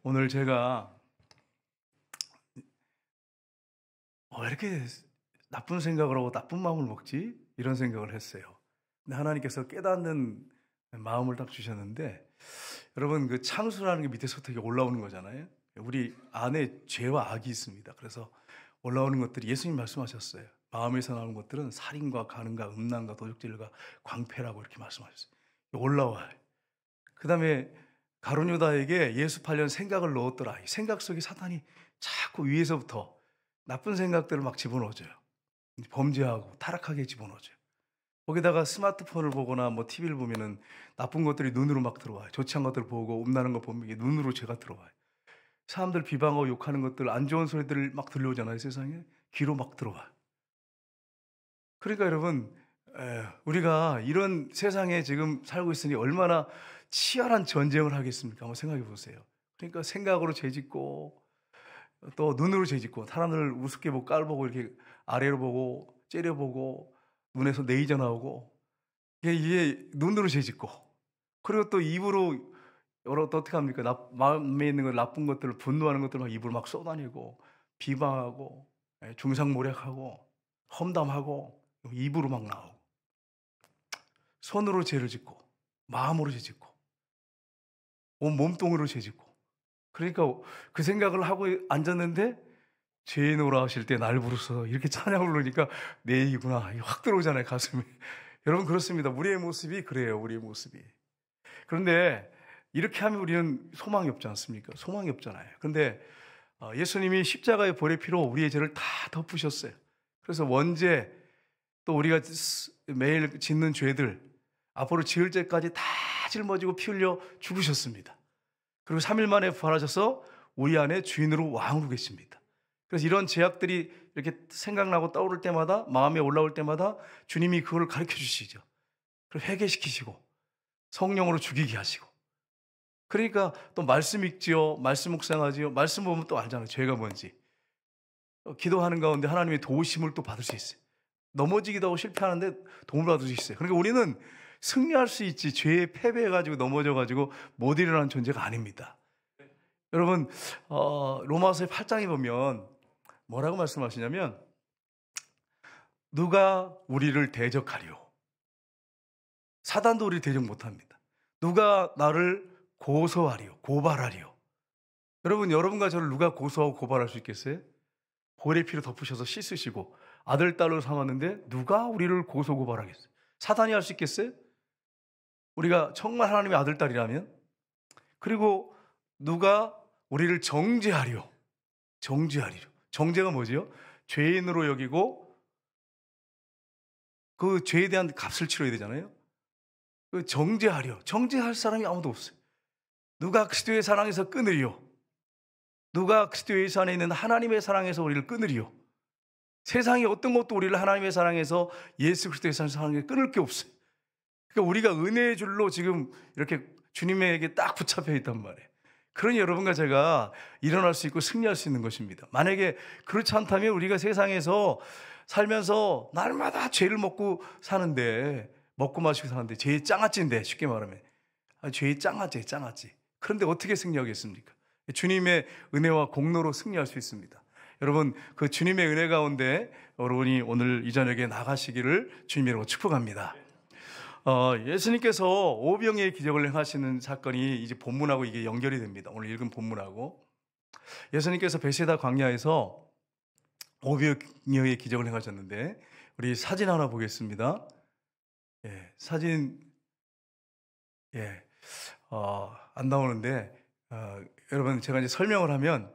오늘 제가 왜 이렇게 나쁜 생각을 하고 나쁜 마음을 먹지? 이런 생각을 했어요. 근데 하나님께서 깨닫는 마음을 딱 주셨는데, 여러분 그 창수라는 게 밑에서 어떻게 올라오는 거잖아요. 우리 안에 죄와 악이 있습니다. 그래서 올라오는 것들이 예수님 말씀하셨어요. 마음에서 나오는 것들은 살인과 간음과 음란과 도적질과 광패라고 이렇게 말씀하셨어요. 올라와요. 그 다음에 가룟 유다에게 예수 팔려는 생각을 넣었더라. 이 생각 속에 사탄이 자꾸 위에서부터 나쁜 생각들을 막 집어넣어줘요. 범죄하고 타락하게 집어넣어줘요. 거기다가 스마트폰을 보거나 뭐 TV를 보면은 나쁜 것들이 눈으로 막 들어와요. 좋지 않은 것들 보고 음란한 거 보면 이게 눈으로 죄가 들어와요. 사람들 비방하고 욕하는 것들, 안 좋은 소리들 막 들려오잖아요. 세상에 귀로 막 들어와요. 그러니까 여러분, 우리가 이런 세상에 지금 살고 있으니 얼마나 치열한 전쟁을 하겠습니까? 한번 생각해 보세요. 그러니까 생각으로 죄짓고 또 눈으로 죄짓고 사람들을 우습게 보고 깔보고 이렇게 아래로 보고 째려보고 눈에서 레이저 나오고 이게 눈으로 죄짓고, 그리고 또 입으로 또 어떻게 합니까? 마음에 있는 거 나쁜 것들을 분노하는 것들을 막 입으로 막 쏟아내고 비방하고 중상모략하고 험담하고 입으로 막 나오고, 손으로 죄를 짓고 마음으로 죄 짓고 온 몸뚱이로 죄 짓고. 그러니까 그 생각을 하고 앉았는데 죄인으로 하실 때 날 부르서 이렇게 찬양을 부르니까 내 얘기구나 확 들어오잖아요, 가슴에. 여러분 그렇습니다. 우리의 모습이 그래요. 우리의 모습이. 그런데 이렇게 하면 우리는 소망이 없지 않습니까? 소망이 없잖아요. 그런데 예수님이 십자가의 보혈의 피로 우리의 죄를 다 덮으셨어요. 그래서 원죄, 또 우리가 매일 짓는 죄들, 앞으로 지을 죄까지 다 짊어지고 피 흘려 죽으셨습니다. 그리고 3일 만에 부활하셔서 우리 안에 주인으로 왕으로 계십니다. 그래서 이런 죄악들이 이렇게 생각나고 떠오를 때마다, 마음에 올라올 때마다 주님이 그걸 가르쳐 주시죠. 그리고 회개시키시고 성령으로 죽이게 하시고. 그러니까 또 말씀 읽지요, 말씀 묵상하지요. 말씀 보면 또 알잖아요, 죄가 뭔지. 기도하는 가운데 하나님의 도우심을 또 받을 수 있어요. 넘어지기도 하고 실패하는데 도움을 받을 수 있어요. 그러니까 우리는 승리할 수 있지, 죄에 패배해가지고 넘어져가지고 못 일어나는 존재가 아닙니다. 여러분, 로마서의 8장에 보면 뭐라고 말씀하시냐면, 누가 우리를 대적하리요? 사단도 우리를 대적 못합니다. 누가 나를 고소하리요? 고발하리요? 여러분, 여러분과 저를 누가 고소하고 고발할 수 있겠어요? 보혈의 피로 덮으셔서 씻으시고 아들, 딸로 삼았는데 누가 우리를 고소 고발하겠어요? 사단이 할 수 있겠어요? 우리가 정말 하나님의 아들, 딸이라면. 그리고 누가 우리를 정죄하리요? 정죄하리요. 정죄가 뭐지요? 죄인으로 여기고 그 죄에 대한 값을 치러야 되잖아요. 그 정죄하리요. 정죄할 사람이 아무도 없어요. 누가 그리스도의 사랑에서 끊으리요? 누가 그리스도 예수 안에 있는 하나님의 사랑에서 우리를 끊으리요? 세상에 어떤 것도 우리를 하나님의 사랑에서, 예수 그리스도의 사랑에 끊을 게 없어요. 그러니까 우리가 은혜의 줄로 지금 이렇게 주님에게 딱 붙잡혀 있단 말이에요. 그러니 여러분과 제가 일어날 수 있고 승리할 수 있는 것입니다. 만약에 그렇지 않다면 우리가 세상에서 살면서 날마다 죄를 먹고 사는데, 먹고 마시고 사는데 죄의 짱아찌인데, 쉽게 말하면 죄의 짱아찌. 그런데 어떻게 승리하겠습니까? 주님의 은혜와 공로로 승리할 수 있습니다. 여러분, 그 주님의 은혜 가운데 여러분이 오늘 이 저녁에 나가시기를 주님으로 축복합니다. 예수님께서 오병이의 기적을 행하시는 사건이 이제 본문하고 이게 연결이 됩니다. 오늘 읽은 본문하고. 예수님께서 베세다 광야에서 오병이의 기적을 행하셨는데, 우리 사진 하나 보겠습니다. 사진, 안 나오는데, 여러분 제가 이제 설명을 하면,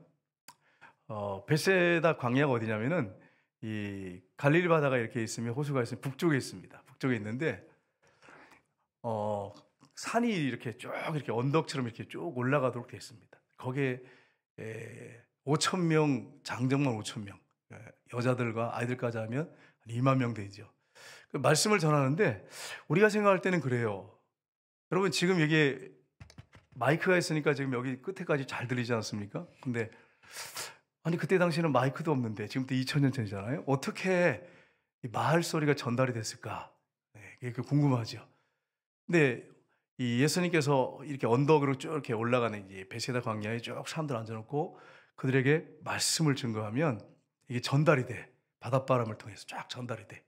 베세다 광야가 어디냐면은 이 갈릴리 바다가 이렇게 있으면, 호수가 있으면 북쪽에 있습니다. 북쪽에 있는데, 산이 이렇게 쭉 이렇게 언덕처럼 이렇게 쭉 올라가도록 되어 있습니다. 거기에 5,000명, 장정만 5,000명, 여자들과 아이들까지 하면 2만 명 되죠. 그 말씀을 전하는데, 우리가 생각할 때는 그래요. 여러분 지금 이게 마이크가 있으니까 지금 여기 끝에까지 잘 들리지 않습니까? 근데 아니, 그때 당시에는 마이크도 없는데, 지금부터 2000년 전이잖아요. 어떻게 이 마을 소리가 전달이 됐을까? 그게 궁금하죠. 근데 이 예수님께서 이렇게 언덕으로 쭉 이렇게 올라가는 이 베세다 광야에 쭉 사람들 앉아놓고 그들에게 말씀을 증거하면 이게 전달이 돼. 바닷바람을 통해서 쫙 전달이 돼.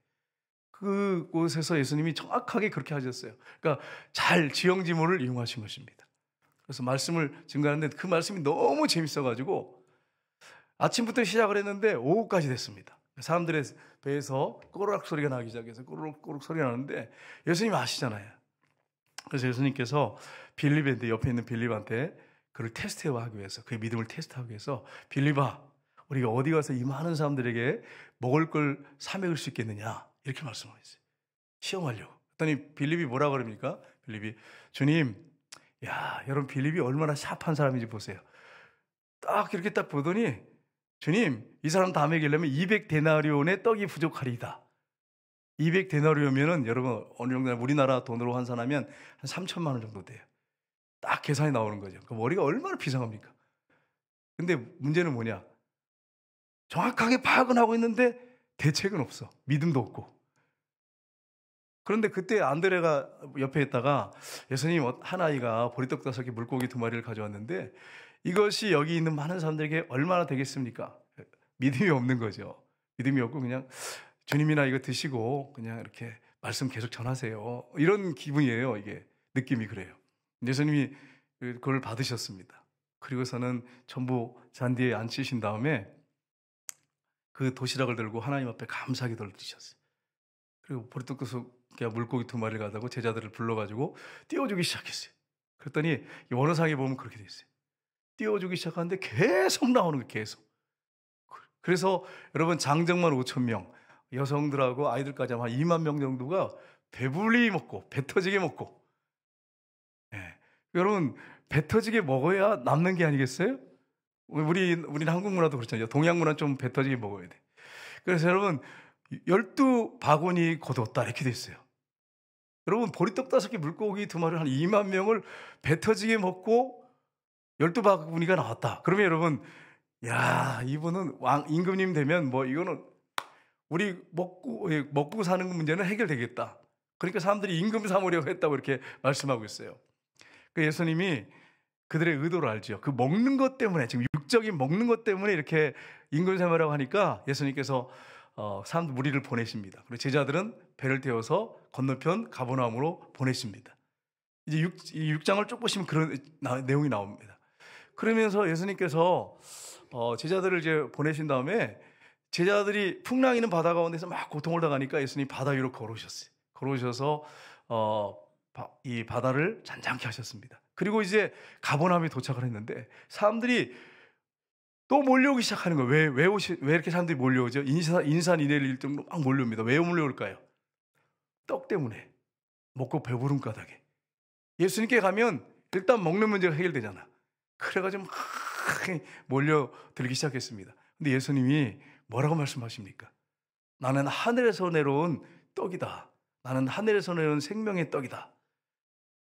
그곳에서 예수님이 정확하게 그렇게 하셨어요. 그러니까 잘 지형지물을 이용하신 것입니다. 그래서 말씀을 증거하는데 그 말씀이 너무 재밌어가지고 아침부터 시작을 했는데 오후까지 됐습니다. 사람들의 배에서 꼬르륵 소리가 나기 시작해서 꼬르륵 소리가 나는데 예수님 아시잖아요. 그래서 예수님께서 빌립인데 옆에 있는 빌립한테 그를 테스트하기 위해서 그의 믿음을 테스트하기 위해서 빌립아 우리가 어디 가서 이 많은 사람들에게 먹을 걸 사먹을 수 있겠느냐 이렇게 말씀하셨어요. 시험하려고. 그랬더니 빌립이 뭐라 그럽니까? 빌립이 주님 야 여러분 빌립이 얼마나 샤프한 사람인지 보세요. 딱 이렇게 딱 보더니 주님 이 사람 다 먹이려면 200데나리온의 떡이 부족하리이다. 200데나리온이면은 여러분 어느 정도 우리나라 돈으로 환산하면 한 3천만 원 정도 돼요. 딱 계산이 나오는 거죠. 그 머리가 얼마나 비상합니까? 근데 문제는 뭐냐? 정확하게 파악은 하고 있는데 대책은 없어. 믿음도 없고. 그런데 그때 안드레가 옆에 있다가 예수님 한 아이가 보리떡 5개 물고기 2마리를 가져왔는데 이것이 여기 있는 많은 사람들에게 얼마나 되겠습니까? 믿음이 없는 거죠. 믿음이 없고 그냥 주님이나 이거 드시고 그냥 이렇게 말씀 계속 전하세요. 이런 기분이에요. 이게 느낌이 그래요. 예수님이 그걸 받으셨습니다. 그리고서는 전부 잔디에 앉히신 다음에 그 도시락을 들고 하나님 앞에 감사 기도를 드리셨어요. 그리고 보리떡 물고기 2마리를 가다고 제자들을 불러가지고 띄워주기 시작했어요. 그랬더니 원어상에 보면 그렇게 돼 있어요. 띄워주기 시작하는데 계속 나오는 거예요. 계속. 그래서 여러분 장정만 5,000명, 여성들하고 아이들까지 한 2만 명 정도가 배불리 먹고 배 터지게 먹고. 예. 여러분 배 터지게 먹어야 남는 게 아니겠어요? 우리는 한국 문화도 그렇잖아요. 동양 문화는 좀 배 터지게 먹어야 돼. 그래서 여러분 12바구니 거뒀다 이렇게 돼 있어요. 여러분 보리떡 5개 물고기 2마리 한 2만 명을 배 터지게 먹고 12바구니가 나왔다. 그러면 여러분 야 이분은 임금님 되면 뭐 이거는 우리 먹고 사는 문제는 해결되겠다. 그러니까 사람들이 임금 삼으려고 했다고 이렇게 말씀하고 있어요. 그 예수님이 그들의 의도를 알죠. 그 먹는 것 때문에 지금 육적인 먹는 것 때문에 이렇게 임금 삼으라고 하니까 예수님께서 사람들 무리를 보내십니다. 그리고 제자들은 배를 태워서 건너편 가버나움으로 보내십니다. 이제 6장을 쭉 보시면 그런 내용이 나옵니다. 그러면서 예수님께서 제자들을 이제 보내신 다음에 제자들이 풍랑이는 바다 가운데서 막 고통을 당하니까 예수님이 바다 위로 걸어오셔서 이 바다를 잔잔케 하셨습니다. 그리고 이제 가버나움에 도착을 했는데 사람들이 또 몰려오기 시작하는 거예요. 왜 이렇게 사람들이 몰려오죠? 인산인해를 일등으로 막 몰려옵니다. 왜 몰려올까요? 떡 때문에. 먹고 배부른 까닭에. 예수님께 가면 일단 먹는 문제가 해결되잖아. 그래가지고 막 몰려들기 시작했습니다. 근데 예수님이 뭐라고 말씀하십니까? 나는 하늘에서 내려온 떡이다. 나는 하늘에서 내려온 생명의 떡이다.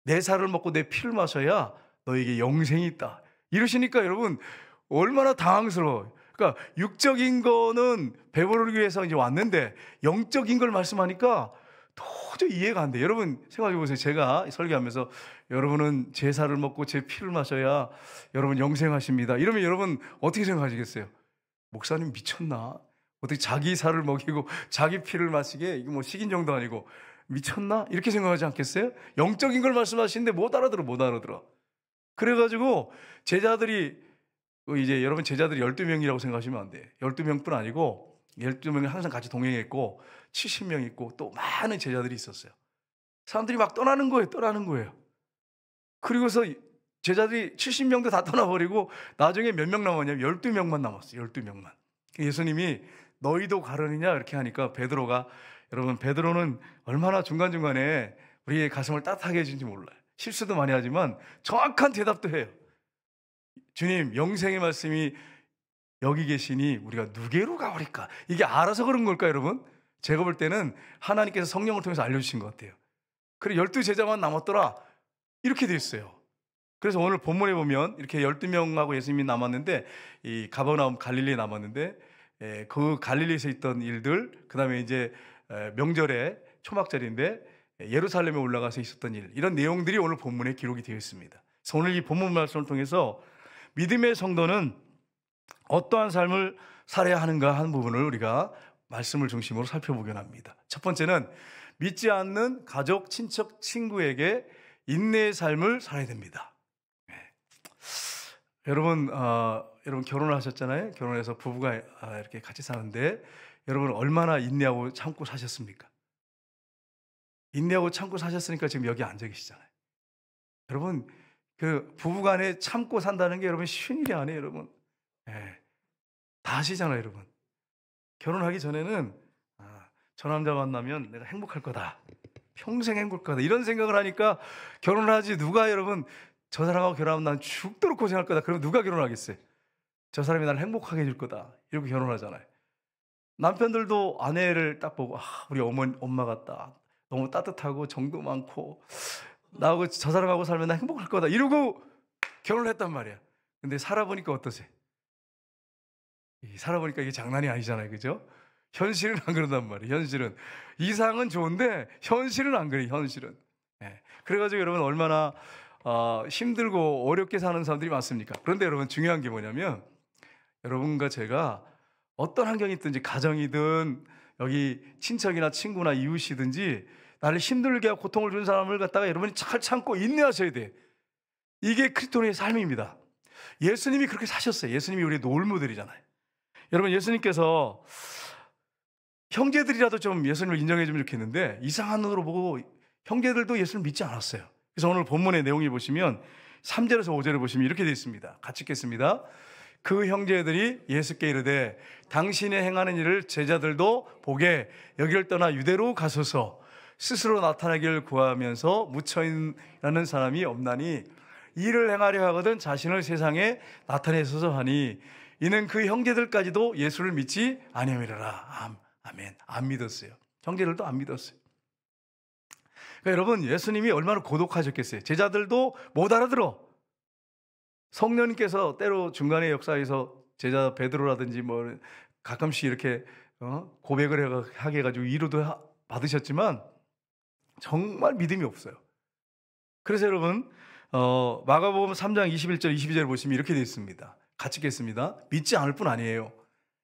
내 살을 먹고 내 피를 마셔야 너에게 영생이 있다. 이러시니까 여러분 얼마나 당황스러워요. 그러니까 육적인 거는 배부르기 위해서 이제 왔는데 영적인 걸 말씀하니까 도저히 이해가 안 돼요. 여러분 생각해 보세요. 제가 설교하면서 여러분은 제 살을 먹고 제 피를 마셔야 여러분 영생하십니다. 이러면 여러분 어떻게 생각하시겠어요? 목사님 미쳤나? 어떻게 자기 살을 먹이고 자기 피를 마시게 이게 뭐 식인종도 아니고 미쳤나? 이렇게 생각하지 않겠어요? 영적인 걸 말씀하시는데 못 알아들어. 그래가지고 제자들이 이제 여러분 제자들이 12명이라고 생각하시면 안 돼요. 12명뿐 아니고 12명이 항상 같이 동행했고 70명 있고 또 많은 제자들이 있었어요. 사람들이 막 떠나는 거예요. 그리고서 제자들이 70명도 다 떠나버리고 나중에 몇 명 남았냐면 12명만 남았어요. 12명만. 예수님이 너희도 가려느냐 이렇게 하니까 베드로가 여러분 베드로는 얼마나 중간중간에 우리의 가슴을 따뜻하게 해준지 몰라요. 실수도 많이 하지만 정확한 대답도 해요. 주님 영생의 말씀이 여기 계시니 우리가 누게로 가오리까? 이게 알아서 그런 걸까요 여러분? 제가 볼 때는 하나님께서 성령을 통해서 알려주신 것 같아요. 그래 12제자만 남았더라 이렇게 돼 있어요. 그래서 오늘 본문에 보면 이렇게 12명하고 예수님이 남았는데 이 가버나움 갈릴리에 남았는데 그 갈릴리에서 있던 일들 그 다음에 이제 명절에 초막절인데 예루살렘에 올라가서 있었던 일, 이런 내용들이 오늘 본문에 기록이 되어 있습니다. 그래서 오늘 이 본문 말씀을 통해서 믿음의 성도는 어떠한 삶을 살아야 하는가 하는 부분을 우리가 말씀을 중심으로 살펴보긴 합니다. 첫 번째는 믿지 않는 가족, 친척, 친구에게 인내의 삶을 살아야 됩니다. 네. 여러분 결혼을 하셨잖아요. 결혼해서 부부가 이렇게 같이 사는데 여러분 얼마나 인내하고 참고 사셨습니까? 인내하고 참고 사셨으니까 지금 여기 앉아 계시잖아요. 여러분 그 부부간에 참고 산다는 게 여러분 쉬운 일이 아니에요, 여러분. 네. 다 아시잖아요, 여러분. 결혼하기 전에는 저 남자 만나면 내가 행복할 거다, 평생 행복할 거다, 이런 생각을 하니까 결혼을 하지. 누가 여러분 저 사람하고 결혼하면 난 죽도록 고생할 거다, 그러면 누가 결혼하겠어요? 저 사람이 나를 행복하게 해줄 거다, 이렇게 결혼하잖아요. 남편들도 아내를 딱 보고 우리 엄마 같다, 너무 따뜻하고 정도 많고 나하고 저 사람하고 살면 나 행복할 거다, 이러고 결혼을 했단 말이야. 근데 살아보니까 어떠세요? 살아보니까 이게 장난이 아니잖아요, 그죠? 현실은 안 그런단 말이에요. 현실은 이상은 좋은데 현실은 안 그래요. 현실은. 네. 그래가지고 여러분 얼마나 힘들고 어렵게 사는 사람들이 많습니까? 그런데 여러분 중요한 게 뭐냐면 여러분과 제가 어떤 환경이 있든지, 가정이든 여기 친척이나 친구나 이웃이든지 나를 힘들게 하고 고통을 주는 사람을 갖다가 여러분이 잘 참고 인내하셔야 돼. 이게 크리스토인의 삶입니다. 예수님이 그렇게 사셨어요. 예수님이 우리의 롤모델이잖아요. 여러분 예수님께서 형제들이라도 좀 예수님을 인정해 주면 좋겠는데 이상한 눈으로 보고 형제들도 예수를 믿지 않았어요. 그래서 오늘 본문의 내용을 보시면 3절에서 5절을 보시면 이렇게 되어 있습니다. 같이 읽겠습니다. 그 형제들이 예수께 이르되 당신의 행하는 일을 제자들도 보게 여기를 떠나 유대로 가소서. 스스로 나타나기를 구하면서 묻혀있는 사람이 없나니 일을 행하려 하거든 자신을 세상에 나타내소서 하니 이는 그 형제들까지도 예수를 믿지 아니하리라. 아멘. 안 믿었어요. 형제들도 안 믿었어요. 그러니까 여러분 예수님이 얼마나 고독하셨겠어요. 제자들도 못 알아들어. 성령님께서 때로 중간에 역사에서 제자 베드로라든지 뭐 가끔씩 이렇게 고백을 하게 해가지고 위로도 받으셨지만 정말 믿음이 없어요. 그래서 여러분 마가복음 3장 21절 22절 보시면 이렇게 되어 있습니다. 같이 읽겠습니다. 믿지 않을 뿐 아니에요.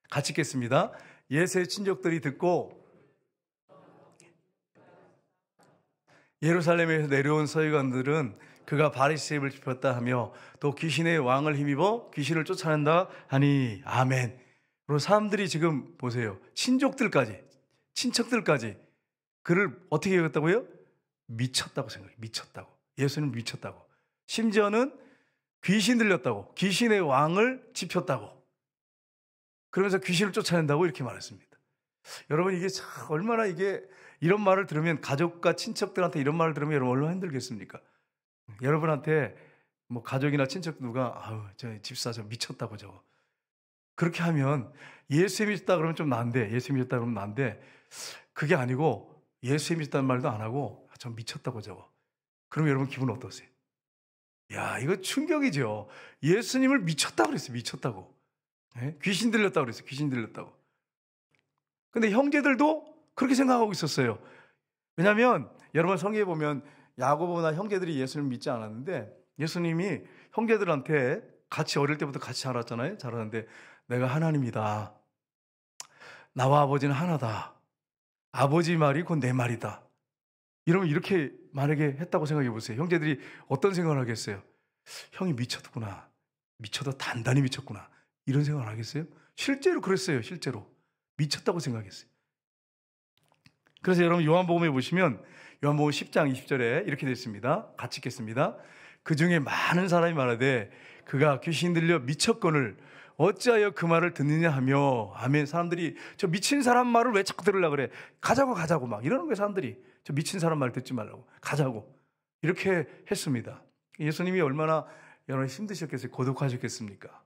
같이 읽겠습니다. 예수의 친족들이 듣고 예루살렘에서 내려온 서기관들은 그가 바리새의 입을 짚었다 하며 또 귀신의 왕을 힘입어 귀신을 쫓아낸다 하니 아멘. 그리고 사람들이 지금 보세요. 친족들까지, 친척들까지 그를 어떻게 여겼다고요? 미쳤다고 생각해요. 미쳤다고. 예수님 미쳤다고. 심지어는 귀신 들렸다고, 귀신의 왕을 짚혔다고, 그러면서 귀신을 쫓아낸다고 이렇게 말했습니다. 여러분 이게 참 얼마나 이게 이런 말을 들으면, 가족과 친척들한테 이런 말을 들으면 여러분 얼마나 힘들겠습니까? 여러분한테 뭐 가족이나 친척 누가 저 집사 저 미쳤다고 저거 그렇게 하면 예수 믿었다 그러면 좀 난데, 예수 믿었다 그러면 난데, 그게 아니고 예수 믿었다는 말도 안 하고 저 미쳤다고 저거, 그럼 여러분 기분 어떠세요? 야, 이거 충격이죠. 예수님을 미쳤다고 그랬어요. 미쳤다고. 네? 귀신 들렸다고 그랬어요. 귀신 들렸다고. 근데 형제들도 그렇게 생각하고 있었어요. 왜냐하면 여러분 성경에 보면 야고보나 형제들이 예수님을 믿지 않았는데 예수님이 형제들한테 같이 어릴 때부터 같이 자랐잖아요. 자랐는데 내가 하나님이다. 나와 아버지는 하나다. 아버지 말이 곧 내 말이다. 이러면 이렇게 만약에 했다고 생각해 보세요. 형제들이 어떤 생각을 하겠어요? 형이 미쳤구나. 미쳐도 단단히 미쳤구나. 이런 생각을 하겠어요? 실제로 그랬어요. 실제로. 미쳤다고 생각했어요. 그래서 여러분 요한복음에 보시면 요한복음 10장 20절에 이렇게 되어 있습니다. 같이 읽겠습니다. 그 중에 많은 사람이 말하되 그가 귀신 들려 미쳤거늘 어찌하여 그 말을 듣느냐 하며 아멘. 사람들이 저 미친 사람 말을 왜 자꾸 들으려고 그래? 가자고 막 이러는 거예요. 사람들이 저 미친 사람 말 듣지 말라고, 가자고 이렇게 했습니다. 예수님이 얼마나 여러분 힘드셨겠어요? 고독하셨겠습니까?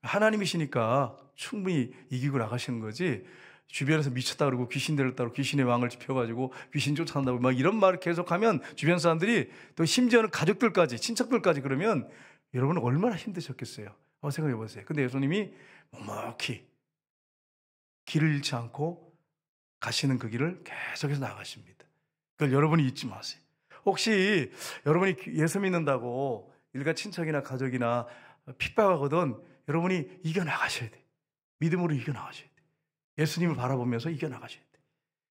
하나님이시니까 충분히 이기고 나가시는 거지, 주변에서 미쳤다 그러고 귀신 들렸다 그러고 귀신의 왕을 짚혀가지고 귀신 쫓아간다고 막 이런 말을 계속하면 주변 사람들이, 또 심지어는 가족들까지, 친척들까지 그러면 여러분은 얼마나 힘드셨겠어요? 한번 생각해 보세요. 근데 예수님이 묵묵히 길을 잃지 않고 가시는 그 길을 계속해서 나가십니다. 그걸 여러분이 잊지 마세요. 혹시 여러분이 예수 믿는다고 일가 친척이나 가족이나 핍박하거든 여러분이 이겨나가셔야 돼요. 믿음으로 이겨나가셔야 돼요. 예수님을 바라보면서 이겨나가셔야 돼요.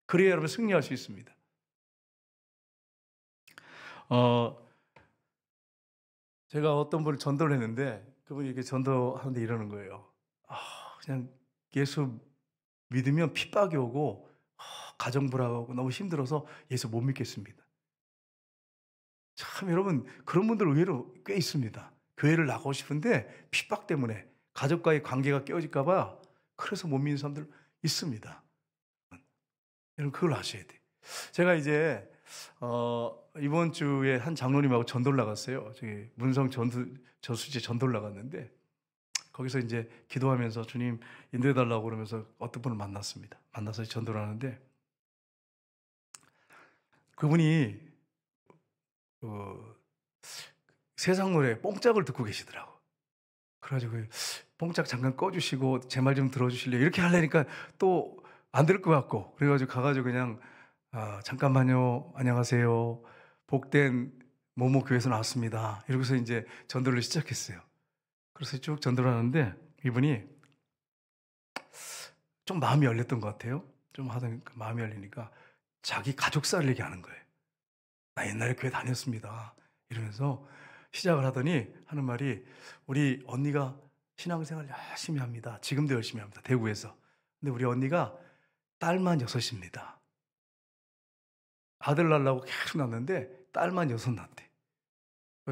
그래야 여러분 승리할 수 있습니다. 제가 어떤 분을 전도를 했는데 그분이 이렇게 전도하는데 이러는 거예요. 그냥 예수 믿으면 핍박이 오고 가정 불화하고 너무 힘들어서 예수 못 믿겠습니다. 참 여러분 그런 분들 의외로 꽤 있습니다. 교회를 나가고 싶은데 핍박 때문에 가족과의 관계가 깨어질까 봐 그래서 못 믿는 사람들 있습니다. 여러분 그걸 아셔야 돼요. 제가 이제 이번 주에 한 장로님하고 전도를 나갔어요. 저기 문성 저수지 전도를 나갔는데 거기서 이제 기도하면서 주님 인도해달라고 그러면서 어떤 분을 만났습니다. 만나서 전도를 하는데 그분이 세상 노래 뽕짝을 듣고 계시더라고. 그래가지고 뽕짝 잠깐 꺼주시고 제 말 좀 들어주실래요? 이렇게 하려니까 또 안 될 것 같고 그래가지고 가가지고 그냥 잠깐만요. 안녕하세요. 복된 모모 교회에서 나왔습니다. 이러고서 이제 전도를 시작했어요. 그래서 쭉 전도를 하는데 이분이 좀 마음이 열렸던 것 같아요. 좀 하던 마음이 열리니까 자기 가족사를 얘기하는 거예요. 나 옛날에 교회 다녔습니다. 이러면서 시작을 하더니 하는 말이 우리 언니가 신앙생활 열심히 합니다. 지금도 열심히 합니다. 대구에서. 근데 우리 언니가 딸만 6입니다. 아들 낳으려고 계속 낳는데 딸만 6 낳대.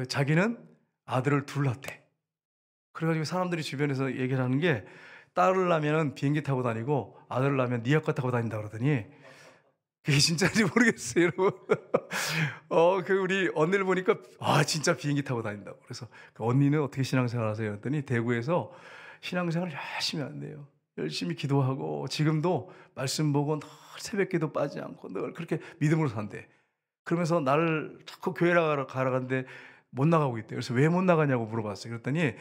자기는 아들을 2 낳대. 그래가지고 사람들이 주변에서 얘기를 하는 게 딸을 낳으면 비행기 타고 다니고 아들을 낳으면 니아과 타고 다닌다 그러더니 그게 진짜인지 모르겠어요, 여러분. 그 우리 언니를 보니까 진짜 비행기 타고 다닌다고. 그래서 그 언니는 어떻게 신앙생활 하세요? 그랬더니 대구에서 신앙생활 열심히 한대요. 열심히 기도하고 지금도 말씀 보고 늘 새벽기도 빠지지 않고 늘 그렇게 믿음으로 산대. 그러면서 나를 자꾸 교회 가라 가는데 못 나가고 있대요. 그래서 왜 못 나가냐고 물어봤어요. 그랬더니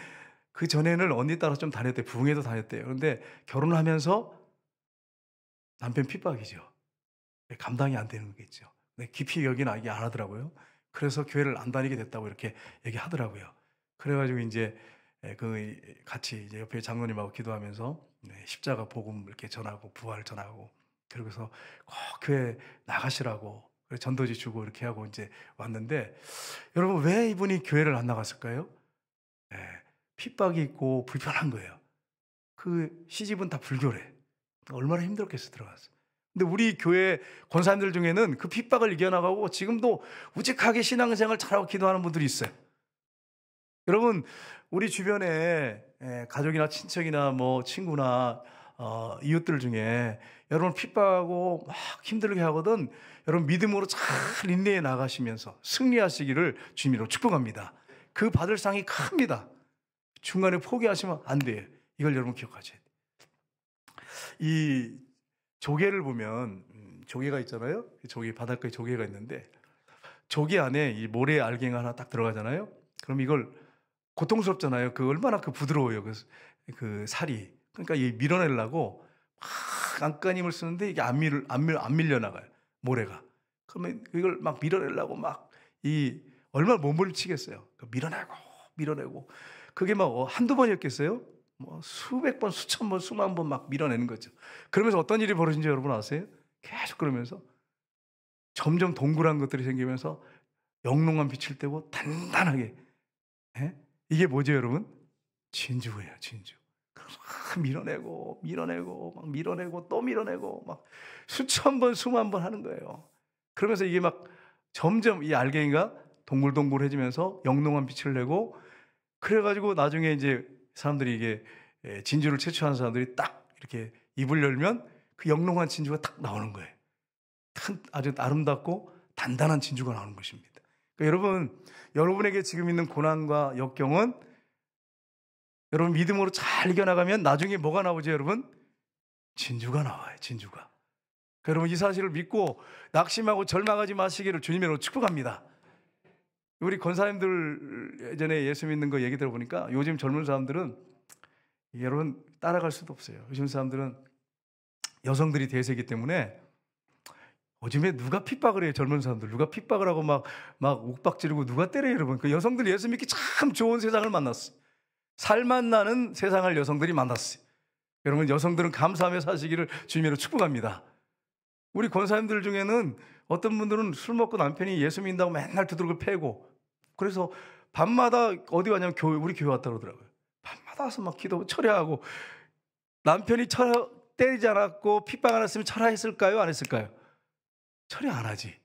그 전에는 언니 따라 좀 다녔대요. 부흥회도 다녔대요. 그런데 결혼을 하면서 남편 핍박이죠. 감당이 안 되는 거겠죠. 깊이 여기는 얘기 안 하더라고요. 그래서 교회를 안 다니게 됐다고 이렇게 얘기하더라고요. 그래가지고 이제 같이 이제 옆에 장로님하고 기도하면서 십자가 복음 이렇게 전하고 부활 전하고 그러고서 꼭 교회 나가시라고 전도지 주고 이렇게 하고 이제 왔는데 여러분 왜 이분이 교회를 안 나갔을까요? 핍박이 있고 불편한 거예요. 그 시집은 다 불교래. 얼마나 힘들었겠어 들어가서. 근데 우리 교회 권사님들 중에는 그 핍박을 이겨나가고 지금도 우직하게 신앙생활 잘하고 기도하는 분들이 있어요. 여러분 우리 주변에 가족이나 친척이나 뭐 친구나 이웃들 중에 여러분 핍박하고 막 힘들게 하거든 여러분 믿음으로 잘 인내해 나가시면서 승리하시기를 주님으로 축복합니다. 그 받을 상이 큽니다. 중간에 포기하시면 안 돼요. 이걸 여러분 기억하셔야 돼요. 이 조개를 보면 조개가 있잖아요. 조개 바닷가에 조개가 있는데 조개 안에 이 모래 알갱이가 하나 딱 들어가잖아요. 그럼 이걸 고통스럽잖아요. 얼마나 부드러워요. 그 살이. 그러니까 이 밀어내려고 막 안간힘을 쓰는데 이게 안 밀려나가요. 모래가. 그러면 이걸 막 밀어내려고 얼마나 몸부림치겠어요. 밀어내고. 그게 막 한두 번이었겠어요? 뭐 수백 번, 수천 번, 수만 번 막 밀어내는 거죠. 그러면서 어떤 일이 벌어진지 여러분 아세요? 계속 그러면서 점점 동그란 것들이 생기면서 영롱한 빛을 떼고 단단하게. 이게 뭐죠, 여러분? 진주예요, 진주. 막 밀어내고 막 밀어내고 또 밀어내고 막 수천 번, 수만 번 하는 거예요. 그러면서 이게 막 점점 이 알갱이가 동글동글해지면서 영롱한 빛을 내고 그래가지고 나중에 이제 사람들이 이게 진주를 채취하는 사람들이 딱 이렇게 입을 열면 그 영롱한 진주가 딱 나오는 거예요. 아주 아름답고 단단한 진주가 나오는 것입니다. 그러니까 여러분에게 지금 있는 고난과 역경은 여러분 믿음으로 잘 이겨나가면 나중에 뭐가 나오죠, 여러분? 진주가 나와요, 진주가. 그러니까 여러분 이 사실을 믿고 낙심하고 절망하지 마시기를 주님으로 축복합니다. 우리 권사님들 예전에 예수 믿는 거 얘기 들어보니까 요즘 젊은 사람들은 여러분 따라갈 수도 없어요. 요즘 사람들은 여성들이 대세이기 때문에 요즘에 누가 핍박을 해요? 젊은 사람들 누가 핍박을 하고 막 욱박 지르고 누가 때려요? 여러분, 그 여성들 예수 믿기 참 좋은 세상을 만났어요. 살맛 나는 세상을 여성들이 만났어요. 여러분, 여성들은 감사하며 사시기를 주님으로 축복합니다. 우리 권사님들 중에는 어떤 분들은 술 먹고 남편이 예수 믿는다고 맨날 두들겨 패고, 그래서 밤마다 어디 가냐면 우리 교회 왔다 그러더라고요. 밤마다 와서 막 기도 철야하고, 남편이 때리지 않았고 핍박 안 했으면 철야했을까요? 안 했을까요? 철야 안 하지.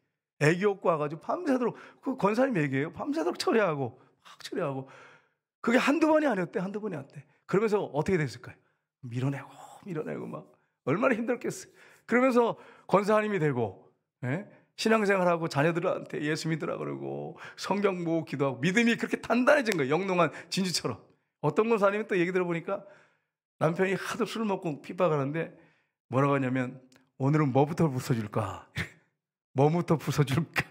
애기 업고 와가지고 밤새도록, 그 권사님 얘기예요. 밤새도록 철야하고 막 철야하고, 그게 한두 번이 아니었대. 한두 번이 아니었대. 그러면서 어떻게 됐을까요? 밀어내고 막 얼마나 힘들었겠어요. 그러면서 권사님이 되고, 신앙생활하고 자녀들한테 예수 믿으라 그러고 성경 보고 기도하고 믿음이 그렇게 단단해진 거예요. 영롱한 진주처럼. 어떤 권사님은 또 얘기 들어보니까 남편이 하도 술 먹고 핍박하는데 뭐라고 하냐면, 오늘은 뭐부터 부숴줄까? 뭐부터 부숴줄까?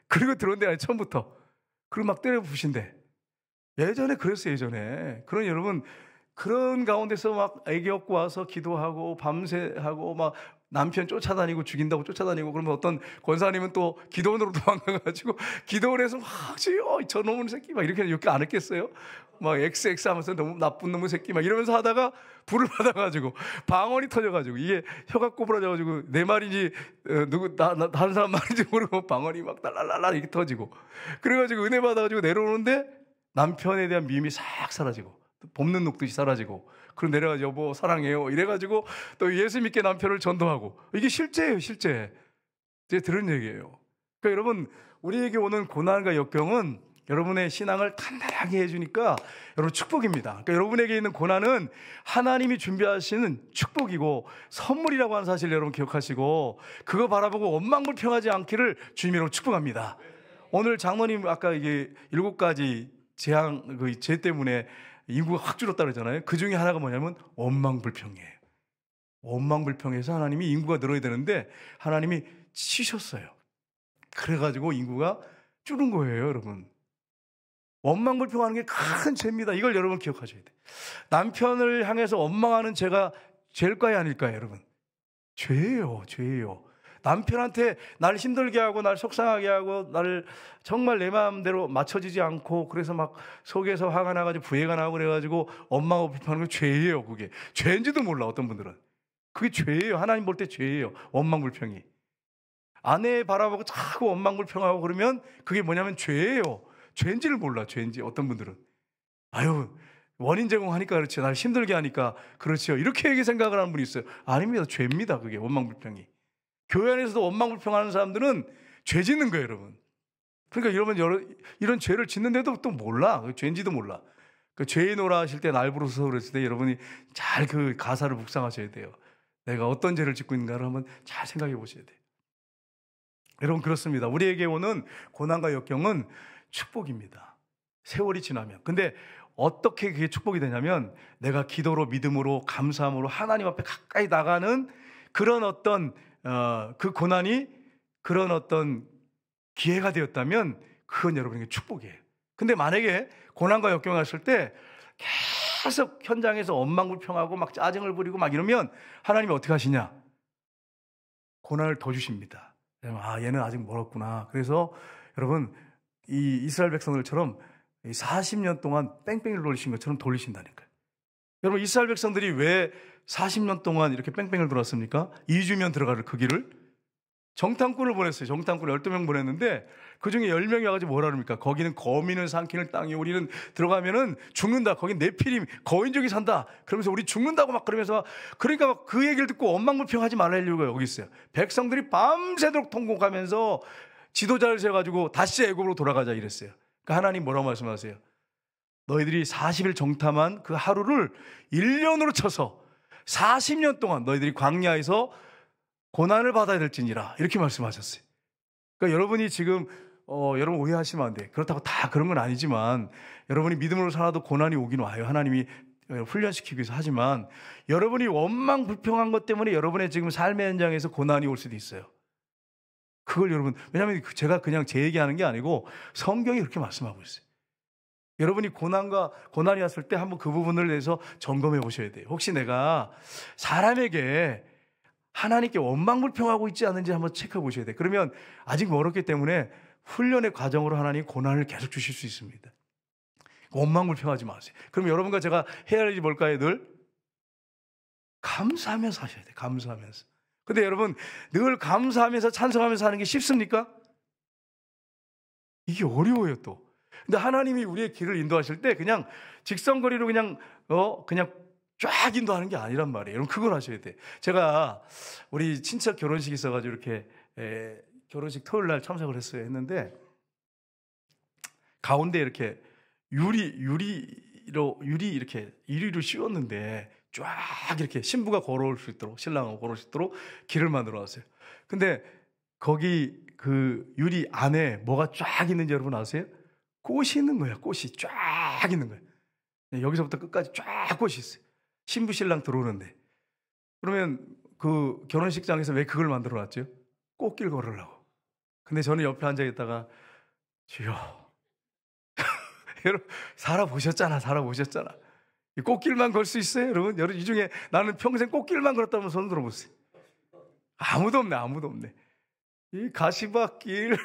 그리고 들어온 데가 처음부터. 그리고 막 때려 부신대. 예전에 그랬어요. 예전에. 그런 여러분, 그런 가운데서 막 애기 업고 와서 기도하고 밤새 하고 막 남편 쫓아다니고 죽인다고 쫓아다니고, 그러면 어떤 권사님은 또 기도원으로 도망가가지고 기도를 해서 막 저놈의 새끼 막 이렇게 안 했겠어요? 막 XX 하면서 너무 나쁜 놈의 새끼 막 이러면서 하다가 불을 받아가지고 방언이 터져가지고 이게 혀가 꼬부라져가지고 내 말인지 다른 사람 말인지 모르고 방언이 막 달랄랄라 이렇게 터지고, 그래가지고 은혜 받아가지고 내려오는데 남편에 대한 미움이 싹 사라지고 볶는 녹듯이 사라지고, 그리고 내려가서 여보 사랑해요 이래가지고 또 예수 믿게 남편을 전도하고. 이게 실제예요. 실제 제가 들은 얘기예요. 그러니까 여러분, 우리에게 오는 고난과 역경은 여러분의 신앙을 단단하게 해주니까 여러분 축복입니다. 그러니까 여러분에게 있는 고난은 하나님이 준비하시는 축복이고 선물이라고 하는 사실 여러분 기억하시고, 그거 바라보고 원망불평하지 않기를 주님으로 축복합니다. 오늘 장로님 아까 이게 7가지 재앙, 그 죄 때문에 인구가 확 줄었다 그러잖아요. 그 중에 하나가 뭐냐면 원망불평이에요. 원망불평해서 하나님이 인구가 늘어야 되는데 하나님이 치셨어요. 그래가지고 인구가 줄은 거예요. 여러분, 원망불평하는 게 큰 죄입니다. 이걸 여러분 기억하셔야 돼요. 남편을 향해서 원망하는 죄가 죄일까요? 아닐까요? 여러분, 죄예요. 죄예요. 남편한테 날 힘들게 하고 날 속상하게 하고 날 정말 내 마음대로 맞춰지지 않고, 그래서 막 속에서 화가 나가지고 부해가 나고 그래가지고 원망하고 비판하는 건 죄예요. 그게 죄인지도 몰라. 어떤 분들은 그게 죄예요. 하나님 볼 때 죄예요. 원망불평이. 아내 바라보고 자꾸 원망불평하고 그러면 그게 뭐냐면 죄예요. 죄인지를 몰라. 죄인지. 어떤 분들은 아유 원인 제공하니까 그렇지, 날 힘들게 하니까 그렇죠, 이렇게 생각을 하는 분이 있어요. 아닙니다. 죄입니다. 그게 원망불평이. 교회 안에서도 원망불평하는 사람들은 죄 짓는 거예요. 여러분. 그러니까 여러분, 이런 죄를 짓는데도 또 몰라. 죄인지도 몰라. 그 죄인오라 하실 때 날 부르소서 그랬을 때 여러분이 잘 그 가사를 묵상하셔야 돼요. 내가 어떤 죄를 짓고 있는가를 한번 잘 생각해 보셔야 돼요. 여러분, 그렇습니다. 우리에게 오는 고난과 역경은 축복입니다. 세월이 지나면. 근데 어떻게 그게 축복이 되냐면, 내가 기도로 믿음으로 감사함으로 하나님 앞에 가까이 나가는 그런 어떤 그 고난이 그런 어떤 기회가 되었다면 그건 여러분에게 축복이에요. 근데 만약에 고난과 역경이 왔을 때 계속 현장에서 원망불평하고 막 짜증을 부리고 막 이러면 하나님이 어떻게 하시냐? 고난을 더 주십니다. 아, 얘는 아직 멀었구나. 그래서 여러분, 이 이스라엘 백성들처럼 40년 동안 뺑뺑이를 돌리신 것처럼 돌리신다니까요. 여러분, 이스라엘 백성들이 왜 40년 동안 이렇게 뺑뺑이를 돌았습니까? 2주면 들어갈 그 길을 정탐꾼을 보냈어요. 정탐꾼 12명 보냈는데 그 중에 10명이 와가지고 뭐라 그럽니까? 거기는 거민을 삼키는 땅이, 우리는 들어가면은 죽는다. 거긴 네피림 거인족이 산다. 그러면서 우리 죽는다고 막 그러면서, 그러니까 막 그 얘기를 듣고 원망불평하지 말라는 이유가 여기 있어요. 백성들이 밤새도록 통곡하면서 지도자를 세워가지고 다시 애굽으로 돌아가자 이랬어요. 그러니까 하나님 뭐라고 말씀하세요? 너희들이 40일 정탐한 그 하루를 1년으로 쳐서 40년 동안 너희들이 광야에서 고난을 받아야 될지니라, 이렇게 말씀하셨어요. 그러니까 여러분이 지금 여러분 오해하시면 안 돼요. 그렇다고 다 그런 건 아니지만, 여러분이 믿음으로 살아도 고난이 오긴 와요. 하나님이 훈련시키기 위해서. 하지만 여러분이 원망불평한 것 때문에 여러분의 지금 삶의 현장에서 고난이 올 수도 있어요. 그걸 여러분, 왜냐하면 제가 그냥 제 얘기하는 게 아니고 성경이 그렇게 말씀하고 있어요. 여러분이 고난이 왔을 때 한번 그 부분을 내서 점검해 보셔야 돼요. 혹시 내가 사람에게 하나님께 원망불평하고 있지 않은지 한번 체크해 보셔야 돼요. 그러면 아직 멀었기 때문에 훈련의 과정으로 하나님 고난을 계속 주실 수 있습니다. 원망불평하지 마세요. 그럼 여러분과 제가 해야 할 일이 뭘까요? 늘 감사하면서 하셔야 돼요. 감사하면서. 근데 여러분, 늘 감사하면서 찬송하면서 하는 게 쉽습니까? 이게 어려워요, 또. 근데 하나님이 우리의 길을 인도하실 때 그냥 직선거리로 그냥 쫙 인도하는 게 아니란 말이에요. 여러분, 그걸 하셔야 돼. 제가 우리 친척 결혼식이 있어가지고 이렇게 결혼식 토요일 날 참석을 했는데 가운데 이렇게 유리로 씌웠는데 쫙 이렇게 신부가 걸어올 수 있도록, 신랑하고 걸어올 수 있도록 길을 만들어 놨어요. 근데 거기 그 유리 안에 뭐가 쫙 있는지 여러분 아세요? 꽃이 있는 거예요. 꽃이 쫙 있는 거예요. 여기서부터 끝까지 쫙 꽃이 있어요. 신부 신랑 들어오는데. 그러면 그 결혼식장에서 왜 그걸 만들어 놨죠? 꽃길 걸으려고. 근데 저는 옆에 앉아 있다가 주여 여러분 살아보셨잖아. 이 꽃길만 걸 수 있어요? 여러분 이 중에 나는 평생 꽃길만 걸었다면 손 들어보세요. 아무도 없네. 이 가시밭길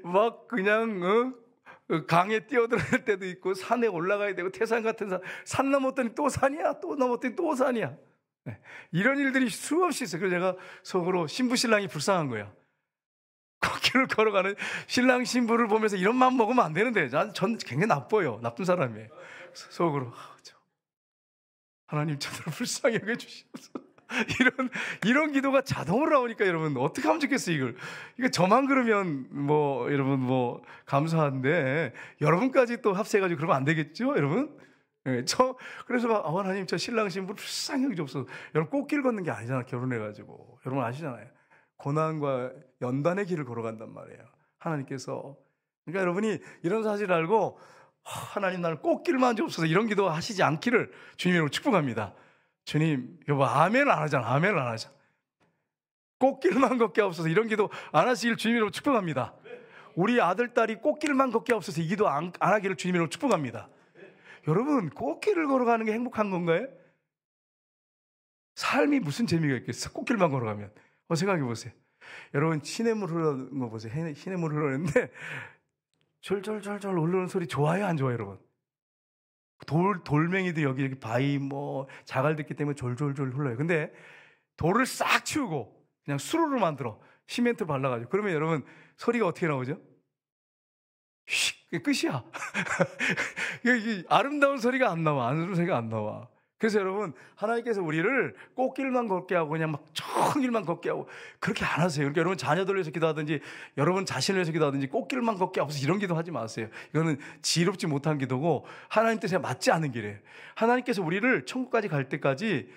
막 그냥 강에 뛰어들어갈 때도 있고 산에 올라가야 되고 태산 같은 산 넘었더니 또 산이야, 또 넘었더니 또 산이야. 네. 이런 일들이 수없이 있어요. 그래서 제가 속으로 신부 신랑이 불쌍한 거야. 꽃길을 걸어가는 신랑 신부를 보면서 이런 마음 먹으면 안 되는데 전 굉장히 나빠요. 나쁜 사람이에요. 속으로 하나님 저들을 불쌍히 여겨주시옵소서. 이런 기도가 자동으로 나오니까 여러분 어떻게 하면 좋겠어요. 이거 저만 그러면 여러분 감사한데 여러분까지 또 합세해가지고 그러면 안 되겠죠, 여러분? 네, 그래서 하나님 저 신랑 신부 불쌍히 여겨주옵소서. 여러분 꽃길 걷는 게 아니잖아. 결혼해가지고 여러분 아시잖아요. 고난과 연단의 길을 걸어간단 말이에요. 하나님께서. 그러니까 여러분이 이런 사실을 알고 하나님 나를 꽃길만 주옵소서 이런 기도 하시지 않기를 주님으로 축복합니다. 주님, 여보 아멘 안 하잖아. 꽃길만 걷게 하옵소서 이런 기도 안 하시길 주님으로 축복합니다. 우리 아들, 딸이 꽃길만 걷게 하옵소서 이 기도 안 하기를 주님으로 축복합니다. 여러분 꽃길을 걸어가는 게 행복한 건가요? 삶이 무슨 재미가 있겠어? 꽃길만 걸어가면. 생각해 보세요. 여러분 시냇물 흐르는 거 보세요. 시냇물 흐르는데 졸졸졸졸 흐르는 소리 좋아요, 안 좋아요, 여러분? 돌멩이도 여기 바위 자갈 있기 때문에 졸졸졸 흘러요. 근데 돌을 싹 치우고 그냥 수로로 만들어 시멘트 발라가지고 그러면 여러분 소리가 어떻게 나오죠? 휙, 끝이야. 아름다운 소리가 안 나와. 아름다운 소리가 안 나와. 그래서 여러분 하나님께서 우리를 꽃길만 걷게 하고 그냥 막 좋은 길만 걷게 하고 그렇게 안 하세요. 그러니까 여러분 자녀들을 위해서 기도하든지 여러분 자신을 위해서 기도하든지 꽃길만 걷게 하고서 이런 기도 하지 마세요. 이거는 지혜롭지 못한 기도고 하나님 뜻에 맞지 않은 길이에요. 하나님께서 우리를 천국까지 갈 때까지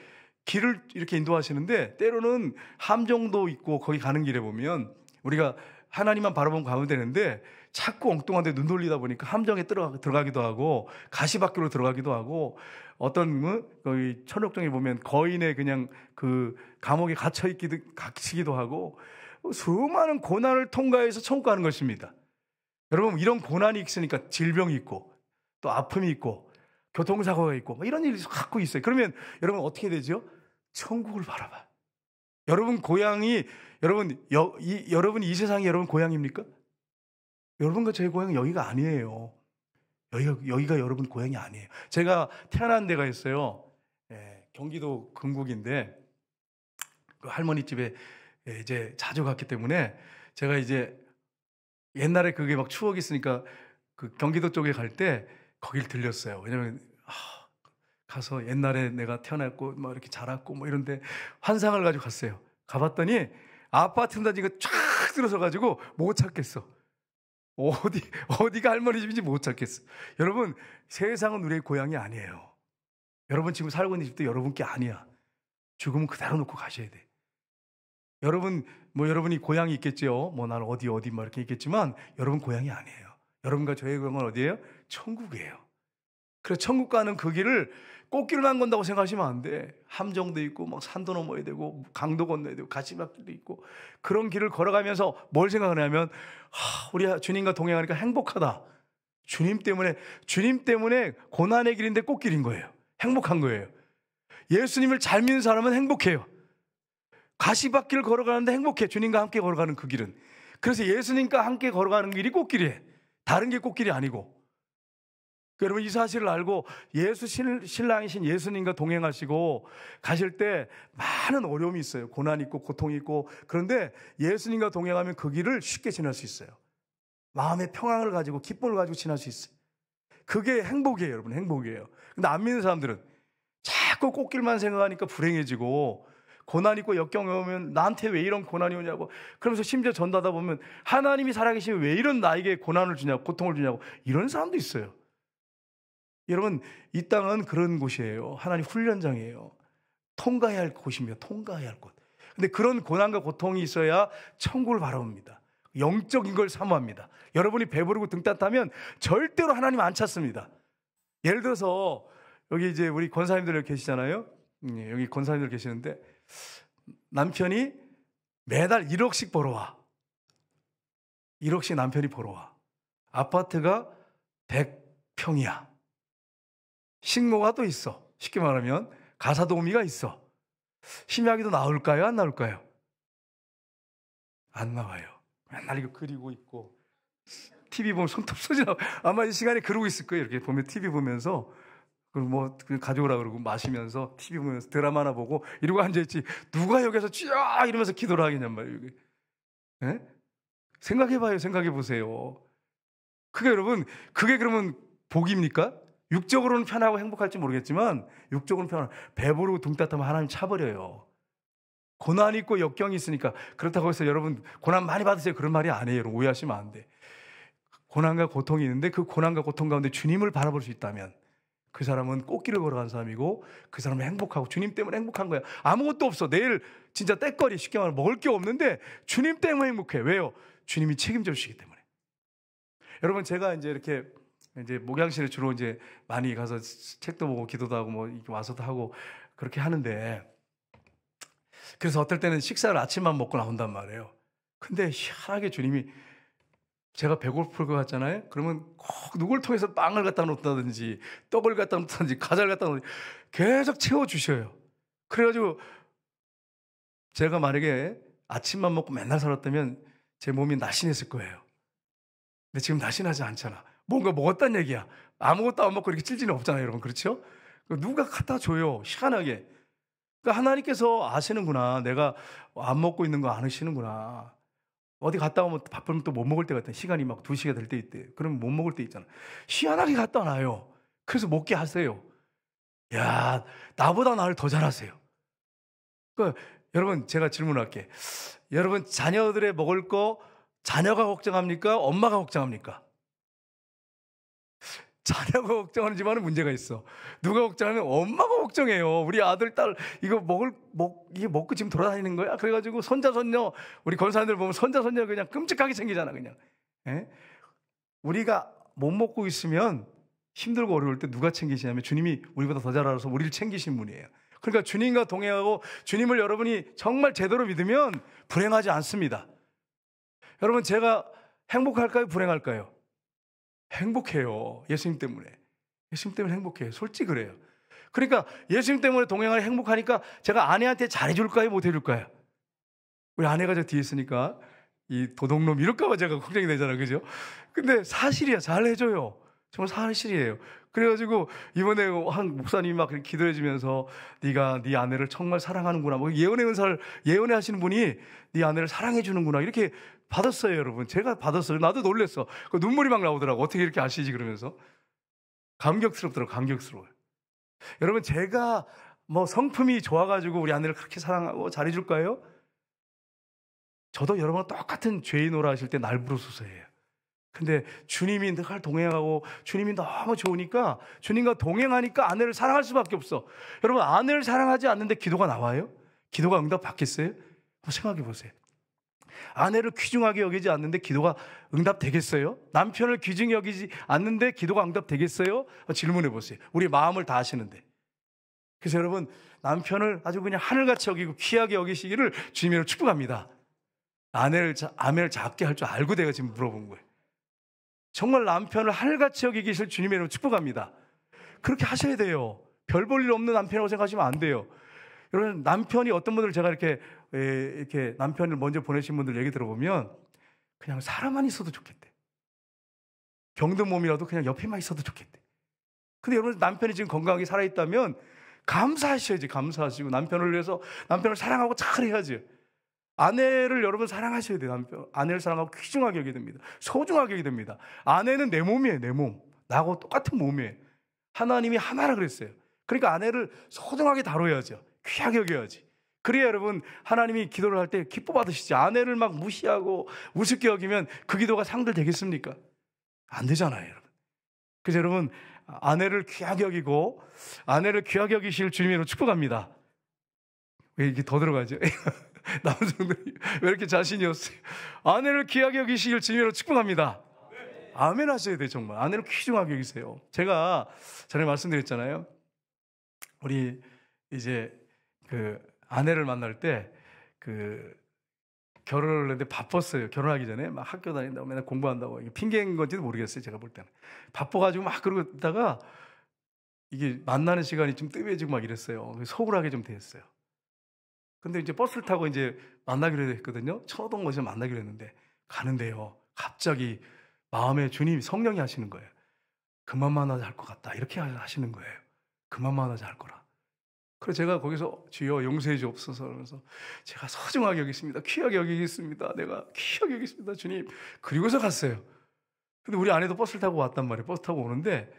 길을 이렇게 인도하시는데 때로는 함정도 있고 거기 가는 길에 보면 우리가 하나님만 바라보면 가면 되는데 자꾸 엉뚱한 데 눈 돌리다 보니까 함정에 들어가기도 하고 가시밭길로 들어가기도 하고 어떤 거기 천옥정에 보면 거인의 그냥 그 감옥에 갇히기도 하고 수많은 고난을 통과해서 천국 가는 것입니다. 여러분 이런 고난이 있으니까 질병이 있고 또 아픔이 있고 교통사고가 있고 이런 일이 갖고 있어요. 그러면 여러분 어떻게 되죠? 천국을 바라봐. 여러분 고향이 여러분 이 세상이 여러분 고향입니까? 여러분과 제 고향은 여기가 아니에요. 여기가 여러분 고향이 아니에요. 제가 태어난 데가 있어요. 경기도 금곡인데 그 할머니 집에 이제 자주 갔기 때문에 제가 이제 옛날에 그게 막 추억이 있으니까 그 경기도 쪽에 갈 때 거길 들렸어요. 왜냐면 가서 옛날에 내가 태어났고 막 이렇게 자랐고 이런데 환상을 가지고 갔어요. 가봤더니 아파트 단지가 쫙 들어서 가지고 못 찾겠어. 어디가 할머니 집인지 못 찾겠어. 여러분 세상은 우리의 고향이 아니에요. 여러분 지금 살고 있는 집도 여러분 게 아니야. 죽으면 그대로 놓고 가셔야 돼. 여러분 여러분이 고향이 있겠죠. 나는 어디 이렇게 있겠지만 여러분 고향이 아니에요. 여러분과 저의 고향은 어디예요? 천국이에요. 그래서 천국 가는 그 길을 꽃길만 건다고 생각하시면 안 돼. 함정도 있고 막 산도 넘어야 되고 강도 건너야 되고 가시밭길도 있고 그런 길을 걸어가면서 뭘 생각하냐면 우리 주님과 동행하니까 행복하다. 주님 때문에 고난의 길인데 꽃길인 거예요. 행복한 거예요. 예수님을 잘 믿는 사람은 행복해요. 가시밭길 걸어가는데 행복해. 주님과 함께 걸어가는 그 길은. 그래서 예수님과 함께 걸어가는 길이 꽃길이에요. 다른 게 꽃길이 아니고. 여러분 이 사실을 알고 예수 신랑이신 예수님과 동행하시고 가실 때 많은 어려움이 있어요. 고난이 있고 고통이 있고. 그런데 예수님과 동행하면 그 길을 쉽게 지날 수 있어요. 마음의 평안을 가지고 기쁨을 가지고 지날 수 있어요. 그게 행복이에요, 여러분. 행복이에요. 근데 안 믿는 사람들은 자꾸 꽃길만 생각하니까 불행해지고, 고난 있고 역경이 오면 나한테 왜 이런 고난이 오냐고, 그러면서 심지어 전도하다 보면 하나님이 살아계시면 왜 이런 나에게 고난을 주냐고, 고통을 주냐고, 이런 사람도 있어요. 여러분, 이 땅은 그런 곳이에요. 하나님 훈련장이에요. 통과해야 할 곳입니다. 통과해야 할 곳. 근데 그런 고난과 고통이 있어야 천국을 바라봅니다. 영적인 걸 사모합니다. 여러분이 배부르고 등 따뜻하면 절대로 하나님 안 찾습니다. 예를 들어서 여기 이제 우리 권사님들 계시잖아요. 여기 권사님들 계시는데 남편이 매달 1억씩 벌어와. 1억씩 남편이 벌어와. 아파트가 100평이야. 식모가 또 있어. 쉽게 말하면 가사도우미가 있어. 심야기도 나올까요? 안 나올까요? 안 나와요. 맨날 이거 그리고 있고 TV 보면 손톱 쏘지나. 아마 이 시간에 그러고 있을 거예요. 이렇게 보면 TV 보면서 그리고 뭐 가져오라 그러고 마시면서 TV 보면서 드라마나 보고 이러고 앉아있지. 누가 여기서 쫙 이러면서 기도를 하겠냔 말이에요. 네? 생각해봐요. 생각해보세요. 그게 여러분, 그게 그러면 복입니까? 육적으로는 편하고 행복할지 모르겠지만 육적으로는 편하고 배부르고 등 따뜻하면 하나님 차버려요. 고난이 있고 역경이 있으니까. 그렇다고 해서 여러분 고난 많이 받으세요, 그런 말이 아니에요. 여러분 오해하시면 안 돼. 고난과 고통이 있는데 그 고난과 고통 가운데 주님을 바라볼 수 있다면 그 사람은 꽃길을 걸어간 사람이고 그 사람은 행복하고 주님 때문에 행복한 거야. 아무것도 없어. 내일 진짜 떼거리 쉽게 말하면 먹을 게 없는데 주님 때문에 행복해. 왜요? 주님이 책임져 주시기 때문에. 여러분 제가 이제 이렇게 이제 목양실에 주로 이제 많이 가서 책도 보고 기도도 하고 뭐 와서도 하고 그렇게 하는데, 그래서 어떨 때는 식사를 아침만 먹고 나온단 말이에요. 근데 희한하게 주님이, 제가 배고플 것 같잖아요. 그러면 꼭 누굴 통해서 빵을 갖다 놓다든지 떡을 갖다 놓다든지 과자를 갖다 놓든지 계속 채워주셔요. 그래가지고 제가 만약에 아침만 먹고 맨날 살았다면 제 몸이 날씬했을 거예요. 근데 지금 날씬하지 않잖아. 뭔가 먹었단 얘기야. 아무것도 안 먹고 이렇게 찔지는 없잖아요, 여러분. 그렇죠? 누가 갖다 줘요, 희한하게. 그러니까 하나님께서 아시는구나. 내가 안 먹고 있는 거 아시는구나. 어디 갔다 오면 바쁘면 또 못 먹을 때가 있다. 시간이 막 2시가 될 때 있대. 그러면 못 먹을 때 있잖아. 희한하게 갖다 놔요. 그래서 먹게 하세요. 야, 나보다 나를 더 잘하세요. 그러니까 여러분 제가 질문할게. 여러분 자녀들의 먹을 거 자녀가 걱정합니까? 엄마가 걱정합니까? 자녀가 걱정하지만 문제가 있어. 누가 걱정하면 엄마가 걱정해요. 우리 아들, 딸 이거 이게 먹고 지금 돌아다니는 거야? 그래가지고 손자, 손녀, 우리 권사님들 보면 손자, 손녀 그냥 끔찍하게 생기잖아, 그냥. 예? 우리가 못 먹고 있으면 힘들고 어려울 때 누가 챙기시냐면 주님이 우리보다 더 잘 알아서 우리를 챙기신 분이에요. 그러니까 주님과 동행하고 주님을 여러분이 정말 제대로 믿으면 불행하지 않습니다. 여러분 제가 행복할까요? 불행할까요? 행복해요. 예수님 때문에. 예수님 때문에 행복해요. 솔직히 그래요. 그러니까 예수님 때문에 동행하니 행복하니까 제가 아내한테 잘해줄까요? 못해줄까요? 우리 아내가 저 뒤에 있으니까 이 도둑놈 이럴까봐 제가 걱정이 되잖아요. 그죠? 근데 사실이야. 잘해줘요. 정말 사실이에요. 그래가지고 이번에 한 목사님이 막 기도해주면서 네가 네 아내를 정말 사랑하는구나. 뭐 예언의 은사를 예언해 하시는 분이 네 아내를 사랑해주는구나. 이렇게 받았어요, 여러분. 제가 받았어요. 나도 놀랬어. 눈물이 막 나오더라고. 어떻게 이렇게 아시지? 그러면서. 감격스럽더라고요. 감격스러워요. 여러분, 제가 뭐 성품이 좋아가지고 우리 아내를 그렇게 사랑하고 잘해줄까요? 저도 여러분과 똑같은 죄인오라 하실 때 날 부르소서예요. 근데 주님이 늘 동행하고 주님이 너무 좋으니까 주님과 동행하니까 아내를 사랑할 수밖에 없어. 여러분, 아내를 사랑하지 않는데 기도가 나와요? 기도가 응답 받겠어요? 한번 생각해 보세요. 아내를 귀중하게 여기지 않는데 기도가 응답되겠어요? 남편을 귀중히 여기지 않는데 기도가 응답되겠어요? 질문해 보세요. 우리 마음을 다 아시는데. 그래서 여러분, 남편을 아주 그냥 하늘같이 여기고 귀하게 여기시기를 주님으로 축복합니다. 아내를 작게 할 줄 알고 내가 지금 물어본 거예요. 정말 남편을 하늘같이 여기기를 주님의 이름으로 축복합니다. 그렇게 하셔야 돼요. 별 볼 일 없는 남편이라고 생각하시면 안 돼요. 여러분, 남편이 어떤 분들 제가 이렇게 남편을 먼저 보내신 분들 얘기 들어보면 그냥 사람만 있어도 좋겠대. 병든 몸이라도 그냥 옆에만 있어도 좋겠대. 근데 여러분, 남편이 지금 건강하게 살아있다면 감사하셔야지. 감사하시고 남편을 위해서 남편을 사랑하고 잘해야지. 아내를 여러분 사랑하셔야 돼요. 아내를 사랑하고 귀중하게 여겨야 됩니다. 소중하게 여겨야 됩니다. 아내는 내 몸이에요. 내 몸. 나하고 똑같은 몸이에요. 하나님이 하나라 그랬어요. 그러니까 아내를 소중하게 다뤄야죠. 귀하게 여겨야지. 그래야 여러분, 하나님이 기도를 할 때 기뻐 받으시지. 아내를 막 무시하고 우습게 여기면 그 기도가 상달되겠습니까? 안 되잖아요, 여러분. 그래서 여러분, 아내를 귀하게 여기고 아내를 귀하게 여기실 주님으로 축복합니다. 왜 이렇게 더 들어가죠? 남성들이 왜 이렇게 자신이 없어요? 아내를 귀하게 여기실 주님으로 축복합니다. 아멘 하셔야 돼요. 정말 아내를 귀중하게 여기세요. 제가 전에 말씀드렸잖아요. 우리 이제 그 아내를 만날 때 결혼을 했는데 바빴어요. 결혼하기 전에 막 학교 다닌다고 맨날 공부한다고, 이게 핑계인 건지도 모르겠어요. 제가 볼 때는 바빠가지고 막 그러고 있다가 이게 만나는 시간이 좀 뜸해지고 막 이랬어요. 서울하게 좀 됐어요. 근데 이제 버스를 타고 이제 만나기로 했거든요. 천호동에서 만나기로 했는데 가는데요, 갑자기 마음에 주님이, 성령이 하시는 거예요. 그만 만나자 할 것 같다. 이렇게 하시는 거예요. 그만 만나자 할 거라. 그래서 제가 거기서 주여 용서해 주옵소서 하면서 제가 소중하게 여기겠습니다. 귀하게 여기겠습니다. 내가 귀하게 여기겠습니다. 주님. 그리고서 갔어요. 근데 우리 아내도 버스를 타고 왔단 말이에요. 버스 타고 오는데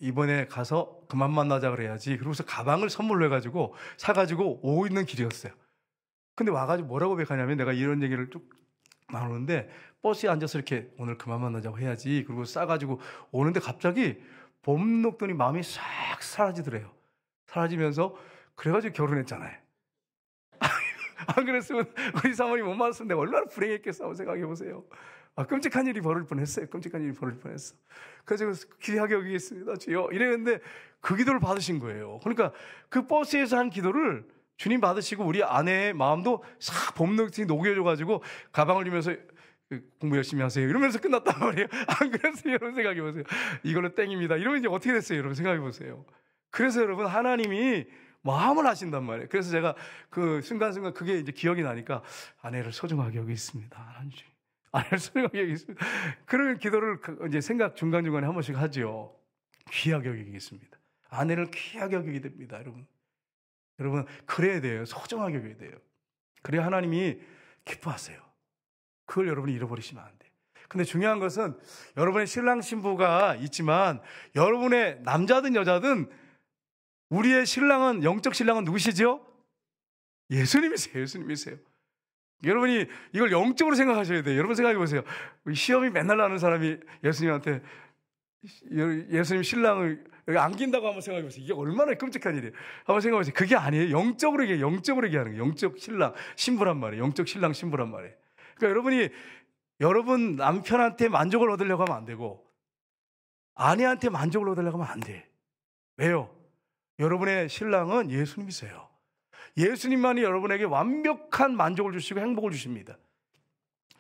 이번에 가서 그만 만나자 그래야지. 그러고서 가방을 선물로 해가지고 사가지고 오고 있는 길이었어요. 근데 와가지고 뭐라고 고백하냐면, 내가 이런 얘기를 쭉 나누는데 버스에 앉아서 이렇게 오늘 그만 만나자고 해야지. 그리고 싸가지고 오는데 갑자기 봄 녹더니 마음이 싹 사라지더래요. 사라지면서 그래가지고 결혼했잖아요. 안 그랬으면 우리 사모님 못 만났으면 내가 얼마나 불행했겠어. 생각해 보세요. 끔찍한 일이 벌어질 뻔했어요. 끔찍한 일이 벌어질 뻔했어. 그래서 귀하게 여기겠습니다, 주여. 이랬는데 그 기도를 받으신 거예요. 그러니까 그 버스에서 한 기도를 주님 받으시고 우리 아내의 마음도 싹 봄녹이 녹여줘가지고 가방을 주면서 공부 열심히 하세요 이러면서 끝났단 말이에요. 안 그랬어요? 여러분 생각해 보세요. 이걸로 땡입니다. 이러면 이제 어떻게 됐어요? 여러분 생각해 보세요. 그래서 여러분, 하나님이 마음을 하신단 말이에요. 그래서 제가 그 순간순간 그게 이제 기억이 나니까 아내를 소중하게 여기겠습니다. 아내를 소중하게 여기겠습니다. 그런 기도를 이제 생각 중간중간에 한 번씩 하죠. 귀하게 여기겠습니다. 아내를 귀하게 여기게 됩니다, 여러분. 여러분, 그래야 돼요. 소중하게 여겨야 돼요. 그래야 하나님이 기뻐하세요. 그걸 여러분이 잃어버리시면 안 돼요. 근데 중요한 것은 여러분의 신랑 신부가 있지만 여러분의 남자든 여자든 우리의 신랑은, 영적 신랑은 누구시죠? 예수님이세요. 예수님이세요. 여러분이 이걸 영적으로 생각하셔야 돼요. 여러분 생각해 보세요. 시험이 맨날 나는 사람이 예수님한테 예수님 신랑을 안긴다고 한번 생각해 보세요. 이게 얼마나 끔찍한 일이에요. 한번 생각해 보세요. 그게 아니에요. 영적으로 얘기하는 거예요. 영적 신랑, 신부란 말이에요. 영적 신랑, 신부란 말이에요. 그러니까 여러분 남편한테 만족을 얻으려고 하면 안 되고 아내한테 만족을 얻으려고 하면 안 돼. 왜요? 여러분의 신랑은 예수님이세요. 예수님만이 여러분에게 완벽한 만족을 주시고 행복을 주십니다.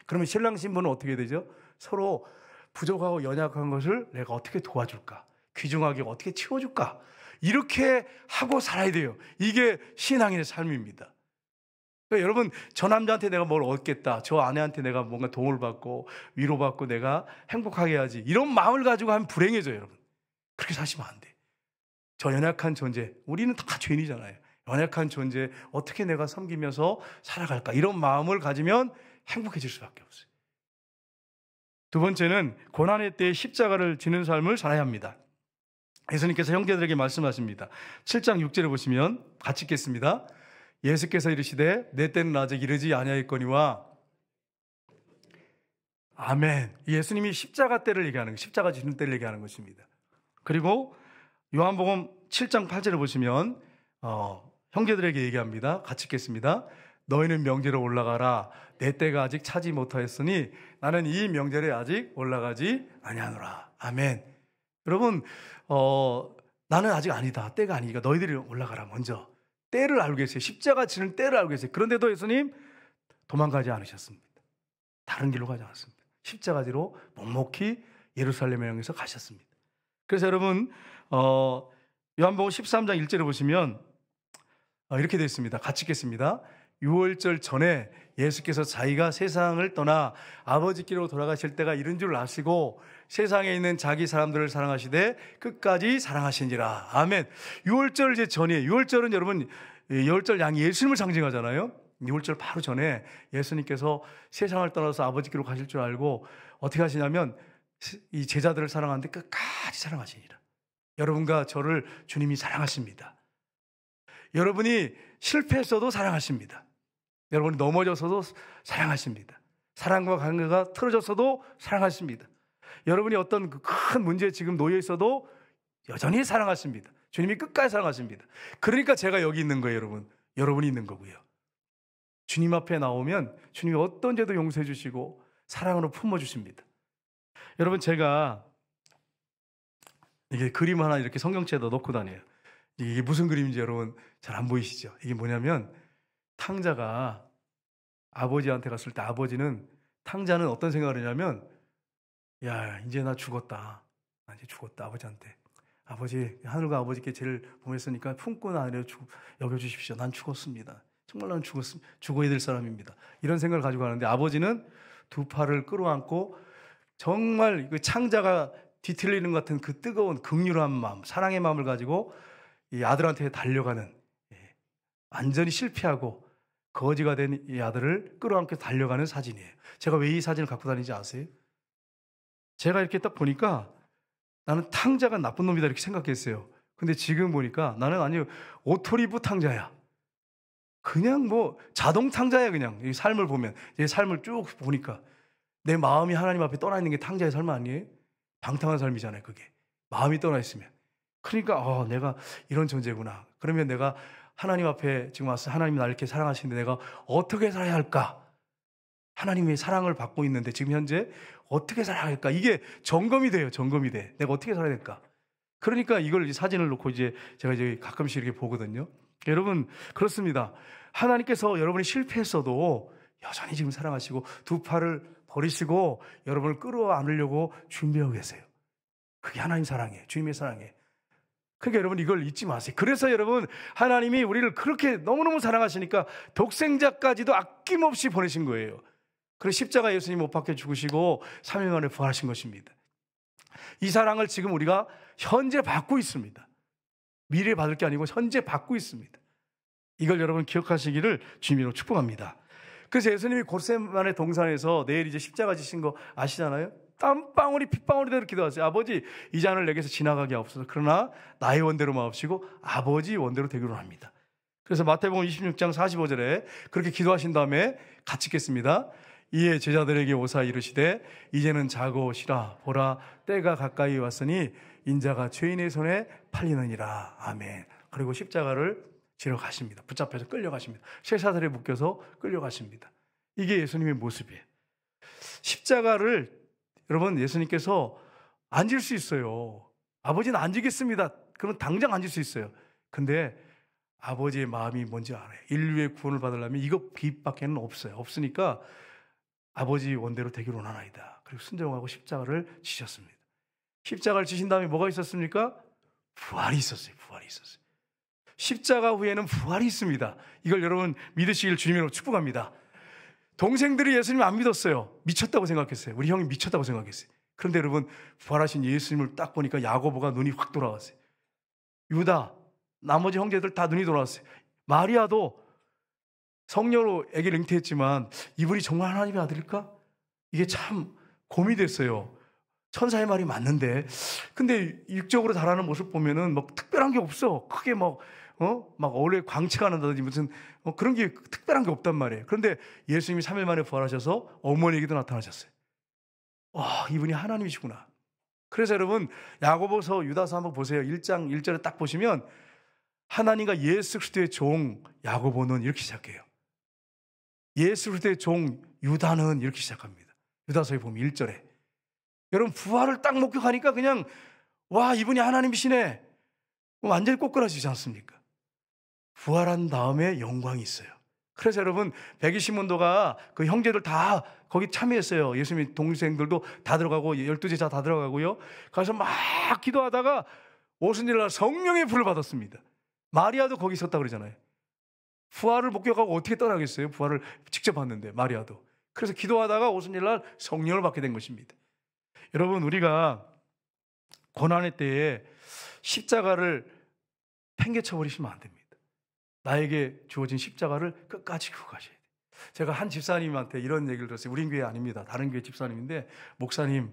그러면 신랑 신부는 어떻게 되죠? 서로 부족하고 연약한 것을 내가 어떻게 도와줄까? 귀중하게 어떻게 채워줄까? 이렇게 하고 살아야 돼요. 이게 신앙인의 삶입니다. 그러니까 여러분, 저 남자한테 내가 뭘 얻겠다, 저 아내한테 내가 뭔가 도움을 받고 위로받고 내가 행복하게 해야지, 이런 마음을 가지고 하면 불행해져요. 여러분, 그렇게 사시면 안 돼. 저 연약한 존재, 우리는 다 죄인이잖아요. 연약한 존재 어떻게 내가 섬기면서 살아갈까, 이런 마음을 가지면 행복해질 수밖에 없어요. 두 번째는 고난의 때에 십자가를 지는 삶을 살아야 합니다. 예수님께서 형제들에게 말씀하십니다. 7장 6절에 보시면 같이 읽겠습니다. 예수께서 이르시되 내 때는 아직 이르지 아니하였거니와. 아멘. 예수님이 십자가 때를 얘기하는 거예요. 십자가 지는 때를 얘기하는 것입니다. 그리고 요한복음 7장 8절에 보시면 형제들에게 얘기합니다. 같이 읽겠습니다. 너희는 명제로 올라가라. 내 때가 아직 차지 못하였으니 나는 이 명절에 아직 올라가지 아니하노라. 아멘. 여러분, 나는 아직 아니다. 때가 아니니까 너희들이 올라가라. 먼저 때를 알고 계세요. 십자가 지는 때를 알고 계세요. 그런데도 예수님 도망가지 않으셨습니다. 다른 길로 가지 않았습니다. 십자가 지로 묵묵히 예루살렘에 향해서 가셨습니다. 그래서 여러분, 요한복음 13장 1절에 보시면 이렇게 되어 있습니다. 같이 읽겠습니다. 유월절 전에 예수께서 자기가 세상을 떠나 아버지께로 돌아가실 때가 이른 줄 아시고 세상에 있는 자기 사람들을 사랑하시되 끝까지 사랑하시니라. 아멘. 유월절 이제 전이에요. 유월절은 여러분, 유월절 양이 예수님을 상징하잖아요. 유월절 바로 전에 예수님께서 세상을 떠나서 아버지께로 가실 줄 알고 어떻게 하시냐면 이 제자들을 사랑하는데 끝까지 사랑하시니라. 여러분과 저를 주님이 사랑하십니다. 여러분이 실패했어도 사랑하십니다. 여러분이 넘어져서도 사랑하십니다. 사랑과 관계가 틀어졌어도 사랑하십니다. 여러분이 어떤 큰 문제에 지금 놓여 있어도 여전히 사랑하십니다. 주님이 끝까지 사랑하십니다. 그러니까 제가 여기 있는 거예요, 여러분. 여러분이 있는 거고요. 주님 앞에 나오면 주님이 어떤 죄도 용서해 주시고 사랑으로 품어주십니다. 여러분, 제가 이게 그림 하나 이렇게 성경책에다 놓고 다녀요. 이게 무슨 그림인지 여러분 잘 안 보이시죠? 이게 뭐냐면 탕자가 아버지한테 갔을 때 아버지는, 탕자는 어떤 생각을 하냐면, 야, 이제 나 죽었다. 나 이제 죽었다. 아버지한테. 아버지, 하늘과 아버지께 죄를 범했으니까 품고 나를 여겨주십시오. 난 죽었습니다. 정말 난 죽어야 될 사람입니다. 이런 생각을 가지고 가는데 아버지는 두 팔을 끌어안고 정말 그 창자가 뒤틀리는 것 같은 그 뜨거운 긍휼한 마음, 사랑의 마음을 가지고 이 아들한테 달려가는, 완전히 실패하고 거지가 된 이 아들을 끌어안고 달려가는 사진이에요. 제가 왜 이 사진을 갖고 다니는지 아세요? 제가 이렇게 딱 보니까 나는 탕자가 나쁜 놈이다 이렇게 생각했어요. 근데 지금 보니까 나는 아니 오토리부 탕자야. 그냥 뭐 자동 탕자야. 그냥 이 삶을 보면, 이 삶을 쭉 보니까 내 마음이 하나님 앞에 떠나 있는 게 탕자의 삶 아니에요? 방탕한 삶이잖아요. 그게 마음이 떠나 있으면. 그러니까 내가 이런 존재구나. 그러면 내가 하나님 앞에 지금 와서 하나님이 나를 이렇게 사랑하시는데 내가 어떻게 살아야 할까? 하나님의 사랑을 받고 있는데 지금 현재 어떻게 살아야 할까? 이게 점검이 돼요. 점검이 돼. 내가 어떻게 살아야 될까? 그러니까 이걸 사진을 놓고 제가 가끔씩 이렇게 보거든요. 여러분, 그렇습니다. 하나님께서 여러분이 실패했어도 여전히 지금 사랑하시고 두 팔을 버리시고 여러분을 끌어안으려고 준비하고 계세요. 그게 하나님 사랑이에요. 주님의 사랑이에요. 그러니까 여러분 이걸 잊지 마세요. 그래서 여러분, 하나님이 우리를 그렇게 너무너무 사랑하시니까 독생자까지도 아낌없이 보내신 거예요. 그래서 십자가 예수님 못 박혀 죽으시고 3일 만에 부활하신 것입니다. 이 사랑을 지금 우리가 현재 받고 있습니다. 미래에 받을 게 아니고 현재 받고 있습니다. 이걸 여러분 기억하시기를 주님으로 축복합니다. 그래서 예수님이 겟세마네 동산에서 내일 이제 십자가 지신 거 아시잖아요? 땀방울이 핏방울이 되도록 기도하세요. 아버지, 이 잔을 내게서 지나가게 하옵소서. 그러나 나의 원대로 마옵시고 아버지 원대로 되기로 합니다. 그래서 마태복음 26장 45절에 그렇게 기도하신 다음에 같이 읽겠습니다. 이에 제자들에게 오사 이르시되 이제는 자고 쉬라. 보라, 때가 가까이 왔으니 인자가 죄인의 손에 팔리느니라. 아멘. 그리고 십자가를 지러 가십니다. 붙잡혀서 끌려가십니다. 쇠사슬에 묶여서 끌려가십니다. 이게 예수님의 모습이에요. 십자가를 여러분, 예수님께서 앉을 수 있어요. 아버지는 앉으겠습니다. 그러면 당장 앉을 수 있어요. 근데 아버지의 마음이 뭔지 알아요. 인류의 구원을 받으려면 이것 빛밖에는 없어요. 없으니까 아버지 원대로 되기를 원하나이다. 그리고 순종하고 십자가를 지셨습니다. 십자가를 지신 다음에 뭐가 있었습니까? 부활이 있었어요. 부활이 있었어요. 십자가 후에는 부활이 있습니다. 이걸 여러분 믿으시길 주님으로 축복합니다. 동생들이 예수님을 안 믿었어요. 미쳤다고 생각했어요. 우리 형이 미쳤다고 생각했어요. 그런데 여러분, 부활하신 예수님을 딱 보니까 야고보가 눈이 확 돌아왔어요. 유다, 나머지 형제들 다 눈이 돌아왔어요. 마리아도 성녀로 아기를 잉태했지만 이분이 정말 하나님의 아들일까? 이게 참 고민이 됐어요. 천사의 말이 맞는데, 근데 육적으로 자라는 모습 보면은 막 특별한 게 없어. 크게 막 원래 광채가 난다든지 무슨 그런 게 특별한 게 없단 말이에요. 그런데 예수님이 3일 만에 부활하셔서 어머니에게도 나타나셨어요. 와, 이분이 하나님이시구나. 그래서 여러분, 야고보서 유다서 한번 보세요. 1장 1절에 딱 보시면 하나님과 예수 그리스도의 종 야고보는 이렇게 시작해요. 예수 그리스도의 종 유다는 이렇게 시작합니다. 유다서에 보면 1절에. 여러분, 부활을 딱 목격하니까 그냥 와, 이분이 하나님이시네. 완전히 꼬꾸라지지 않습니까? 부활한 다음에 영광이 있어요. 그래서 여러분, 120문도가 그 형제들 다 거기 참여했어요. 예수님 동생들도 다 들어가고 12제자 다 들어가고요. 가서 막 기도하다가 오순절날 성령의 불을 받았습니다. 마리아도 거기 있었다 그러잖아요. 부활을 목격하고 어떻게 떠나겠어요? 부활을 직접 봤는데, 마리아도. 그래서 기도하다가 오순절날 성령을 받게 된 것입니다. 여러분, 우리가 고난의 때에 십자가를 팽개쳐버리시면 안 됩니다. 나에게 주어진 십자가를 끝까지 지고 가셔야 돼요. 제가 한 집사님한테 이런 얘기를 들었어요. 우리 교회 아닙니다. 다른 교회 집사님인데, 목사님,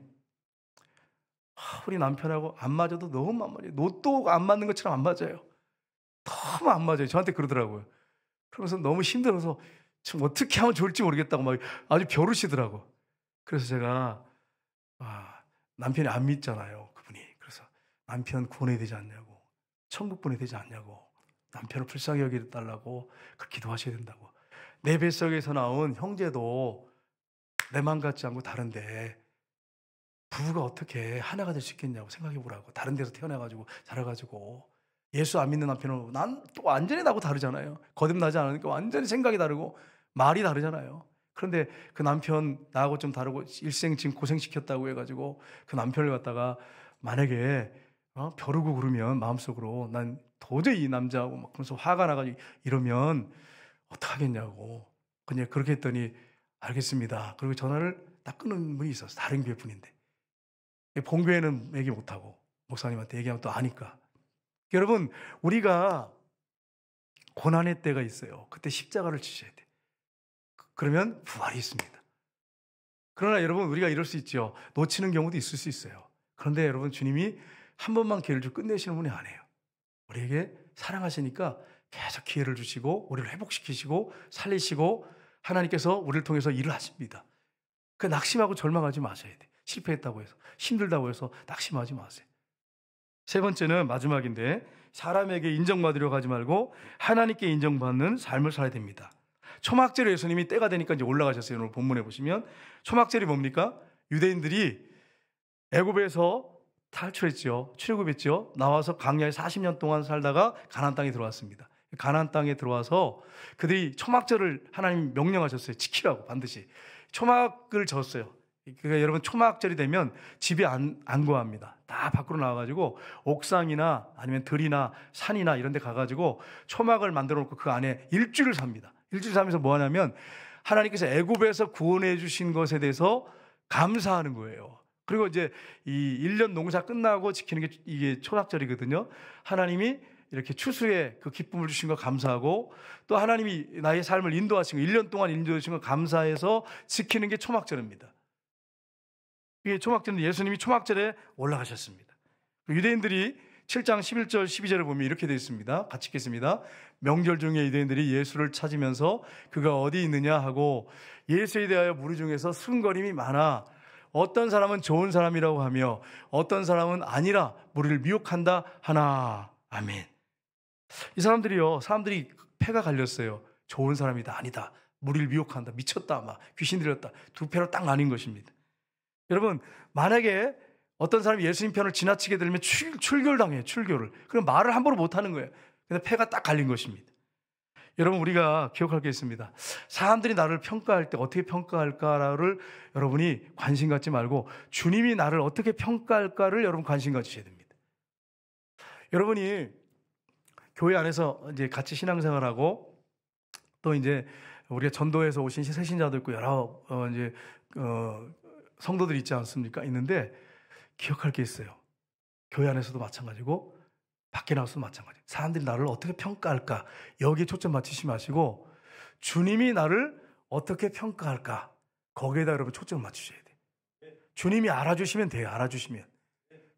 우리 남편하고 안 맞아도 너무 안 맞아요. 노또 안 맞는 것처럼 안 맞아요. 너무 안 맞아요. 저한테 그러더라고요. 그러면서 너무 힘들어서 참 어떻게 하면 좋을지 모르겠다고 막 아주 벼르시더라고. 그래서 제가 남편이 안 믿잖아요, 그분이. 그래서 남편 구원해야 되지 않냐고, 천국 보내야 되지 않냐고, 남편을 불쌍히 여겨달라고 그렇게 기도하셔야 된다고. 내 뱃속에서 나온 형제도 내 맘 같지 않고 다른데 부부가 어떻게 하나가 될 수 있겠냐고 생각해 보라고. 다른 데서 태어나가지고 자라가지고 예수 안 믿는 남편은 난 또 완전히 나하고 다르잖아요. 거듭나지 않으니까 완전히 생각이 다르고 말이 다르잖아요. 그런데 그 남편 나하고 좀 다르고 일생 지금 고생시켰다고 해가지고 그 남편을 갖다가 만약에 벼르고 그러면 마음속으로 난 도저히 이 남자하고 막 그러면서 화가 나가지고 이러면 어떡하겠냐고. 그냥 그렇게 했더니 알겠습니다. 그리고 전화를 딱 끊는 분이 있었어. 다른 교회 분인데. 본교회는 얘기 못하고 목사님한테 얘기하면 또 아니까. 여러분, 우리가 고난의 때가 있어요. 그때 십자가를 지셔야 돼. 그러면 부활이 있습니다. 그러나 여러분, 우리가 이럴 수 있죠. 놓치는 경우도 있을 수 있어요. 그런데 여러분, 주님이 한 번만 기회를 주고 끝내시는 분이 아니에요. 우리에게 사랑하시니까 계속 기회를 주시고 우리를 회복시키시고 살리시고 하나님께서 우리를 통해서 일을 하십니다. 그 낙심하고 절망하지 마셔야 돼. 실패했다고 해서, 힘들다고 해서 낙심하지 마세요. 세 번째는 마지막인데, 사람에게 인정받으려고 하지 말고 하나님께 인정받는 삶을 살아야 됩니다. 초막절에 예수님이 때가 되니까 이제 올라가셨어요. 오늘 본문에 보시면 초막절이 뭡니까? 유대인들이 애굽에서 탈출했죠. 출애굽했죠. 나와서 광야에 40년 동안 살다가 가나안 땅에 들어왔습니다. 가나안 땅에 들어와서 그들이 초막절을 하나님 명령하셨어요. 지키라고 반드시. 초막을 졌어요. 그러니까 여러분, 초막절이 되면 집에 안 거합니다. 다 밖으로 나와가지고 옥상이나 아니면 들이나 산이나 이런 데 가가지고 초막을 만들어 놓고 그 안에 일주일을 삽니다. 일주일 살면서 뭐 하냐면 하나님께서 애굽에서 구원해 주신 것에 대해서 감사하는 거예요. 그리고 이제 이 1년 농사 끝나고 지키는 게 이게 초막절이거든요. 하나님이 이렇게 추수에 그 기쁨을 주신 거 감사하고, 또 하나님이 나의 삶을 인도하신 거, 1년 동안 인도해 주신 거 감사해서 지키는 게 초막절입니다. 이게 초막절은 예수님이 초막절에 올라가셨습니다. 유대인들이 7장 11절 12절을 보면 이렇게 되어 있습니다. 같이 읽겠습니다. 명절 중에 유대인들이 예수를 찾으면서 그가 어디 있느냐 하고 예수에 대하여 무리중에서 수군거림이 많아 어떤 사람은 좋은 사람이라고 하며 어떤 사람은 아니라 무리를 미혹한다 하나. 아멘. 이 사람들이 패가 갈렸어요. 좋은 사람이다, 아니다, 무리를 미혹한다, 미쳤다, 막 귀신 들렸다, 두 패로 딱 나뉜 것입니다. 여러분, 만약에 어떤 사람이 예수님 편을 지나치게 되면 출교를 당해요. 출교를. 그럼 말을 함부로 못하는 거예요. 근데 패가 딱 갈린 것입니다. 여러분, 우리가 기억할 게 있습니다. 사람들이 나를 평가할 때 어떻게 평가할까를 여러분이 관심 갖지 말고 주님이 나를 어떻게 평가할까를 여러분 관심 가지셔야 됩니다. 여러분이 교회 안에서 이제 같이 신앙생활하고 또 이제 우리가 전도에서 오신 새신자도 있고 여러 성도들이 있지 않습니까? 있는데 기억할 게 있어요. 교회 안에서도 마찬가지고 밖에 나와서도 마찬가지. 사람들이 나를 어떻게 평가할까? 여기에 초점 맞추지 마시고 주님이 나를 어떻게 평가할까? 거기에다 여러분 초점을 맞추셔야 돼요. 주님이 알아주시면 돼요. 알아주시면.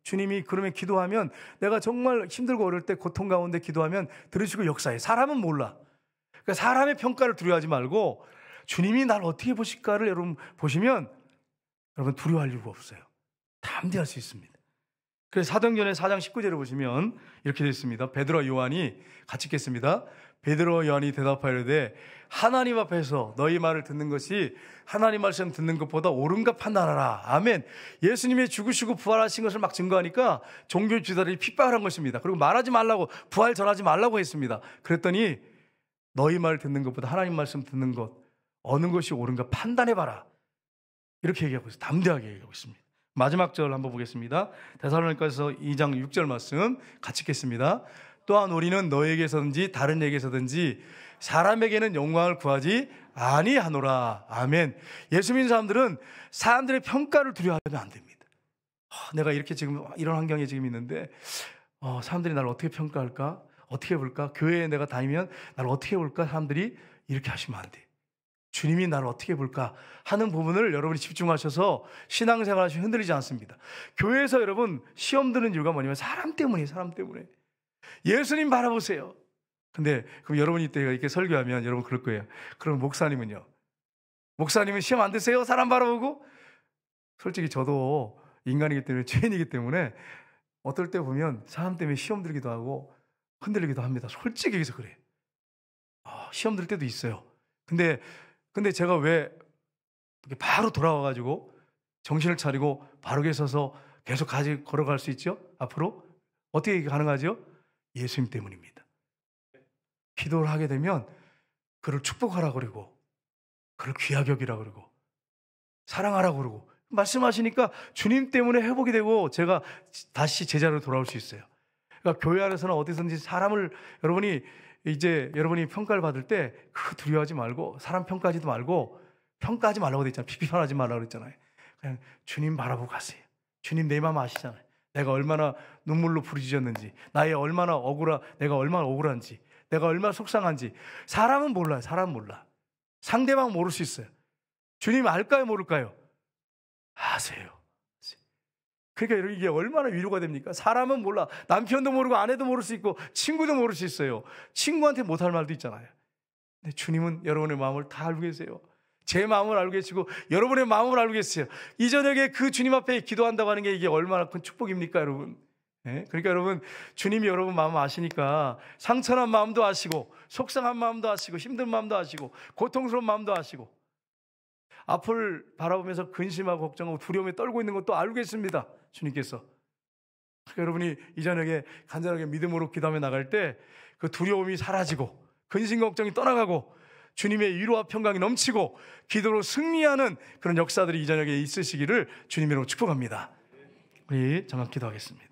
주님이 그러면 기도하면, 내가 정말 힘들고 어려울 때 고통 가운데 기도하면 들으시고 역사해. 사람은 몰라. 그러니까 사람의 평가를 두려워하지 말고 주님이 나를 어떻게 보실까를 여러분 보시면 여러분 두려워할 이유가 없어요. 담대할 수 있습니다. 그래서 사도행전의 4장 19절을 보시면 이렇게 되어 있습니다. 베드로와 요한이 같이 읽겠습니다. 베드로와 요한이 대답하여 이르되 하나님 앞에서 너희 말을 듣는 것이 하나님 말씀 듣는 것보다 옳은가 판단하라. 아멘. 예수님이 죽으시고 부활하신 것을 막 증거하니까 종교 지도자들이 핍박을 한 것입니다. 그리고 말하지 말라고, 부활 전하지 말라고 했습니다. 그랬더니 너희 말을 듣는 것보다 하나님 말씀 듣는 것 어느 것이 옳은가 판단해봐라. 이렇게 얘기하고 있어요. 담대하게 얘기하고 있습니다. 마지막 절 한번 보겠습니다. 데살로니가서 2장 6절 말씀 같이 읽겠습니다. 또한 우리는 너에게서든지 다른 에게서든지 사람에게는 영광을 구하지 아니하노라. 아멘. 예수 믿는 사람들은 사람들의 평가를 두려워하면 안 됩니다. 내가 이렇게 지금 이런 환경에 지금 있는데 사람들이 나를 어떻게 평가할까? 어떻게 볼까? 교회에 내가 다니면 나를 어떻게 볼까? 사람들이 이렇게 하시면 안 돼. 주님이 나를 어떻게 볼까 하는 부분을 여러분이 집중하셔서 신앙생활 하시면 흔들리지 않습니다. 교회에서 여러분 시험 드는 이유가 뭐냐면 사람 때문이에요. 사람 때문에. 예수님 바라보세요. 근데 그럼 여러분이 이때 이렇게 설교하면 여러분 그럴 거예요. 그럼 목사님은요? 목사님은 시험 안 드세요? 사람 바라보고? 솔직히 저도 인간이기 때문에 죄인이기 때문에 어떨 때 보면 사람 때문에 시험 들기도 하고 흔들리기도 합니다. 솔직히 여기서 그래요. 시험 들 때도 있어요. 근데 제가 왜 바로 돌아와가지고 정신을 차리고 바르게 서서 계속 걸어갈 수 있죠? 앞으로? 어떻게 가능하죠? 예수님 때문입니다. 기도를 하게 되면 그를 축복하라 그러고 그를 귀하게 여기라 그러고 사랑하라 그러고 말씀하시니까 주님 때문에 회복이 되고 제가 다시 제자로 돌아올 수 있어요. 그러니까 교회 안에서는 어디서든지 사람을 여러분이 평가를 받을 때 그거 두려워하지 말고 사람 평가하지도 말고 평가하지 말라고 돼 있잖아요. 비판하지 말라고 그랬잖아요. 그냥 주님 바라보고 가세요. 주님 내 마음 아시잖아요. 내가 얼마나 눈물로 부르짖었는지, 내가 얼마나 억울한지, 내가 얼마나 속상한지. 사람은 몰라요. 사람은 몰라. 상대방 모를 수 있어요. 주님 알까요? 모를까요? 아세요. 그러니까 이게 얼마나 위로가 됩니까? 사람은 몰라. 남편도 모르고 아내도 모를 수 있고 친구도 모를 수 있어요. 친구한테 못할 말도 있잖아요. 근데 주님은 여러분의 마음을 다 알고 계세요. 제 마음을 알고 계시고 여러분의 마음을 알고 계세요. 이 저녁에 그 주님 앞에 기도한다고 하는 게 이게 얼마나 큰 축복입니까, 여러분? 네? 그러니까 여러분, 주님이 여러분 마음 아시니까 상처난 마음도 아시고 속상한 마음도 아시고 힘든 마음도 아시고 고통스러운 마음도 아시고 앞을 바라보면서 근심하고 걱정하고 두려움에 떨고 있는 것도 알고 계십니다. 주님께서. 그러니까 여러분이 이 저녁에 간절하게 믿음으로 기도하며 나갈 때 그 두려움이 사라지고 근심 걱정이 떠나가고 주님의 위로와 평강이 넘치고 기도로 승리하는 그런 역사들이 이 저녁에 있으시기를 주님으로 축복합니다. 우리 잠깐 기도하겠습니다.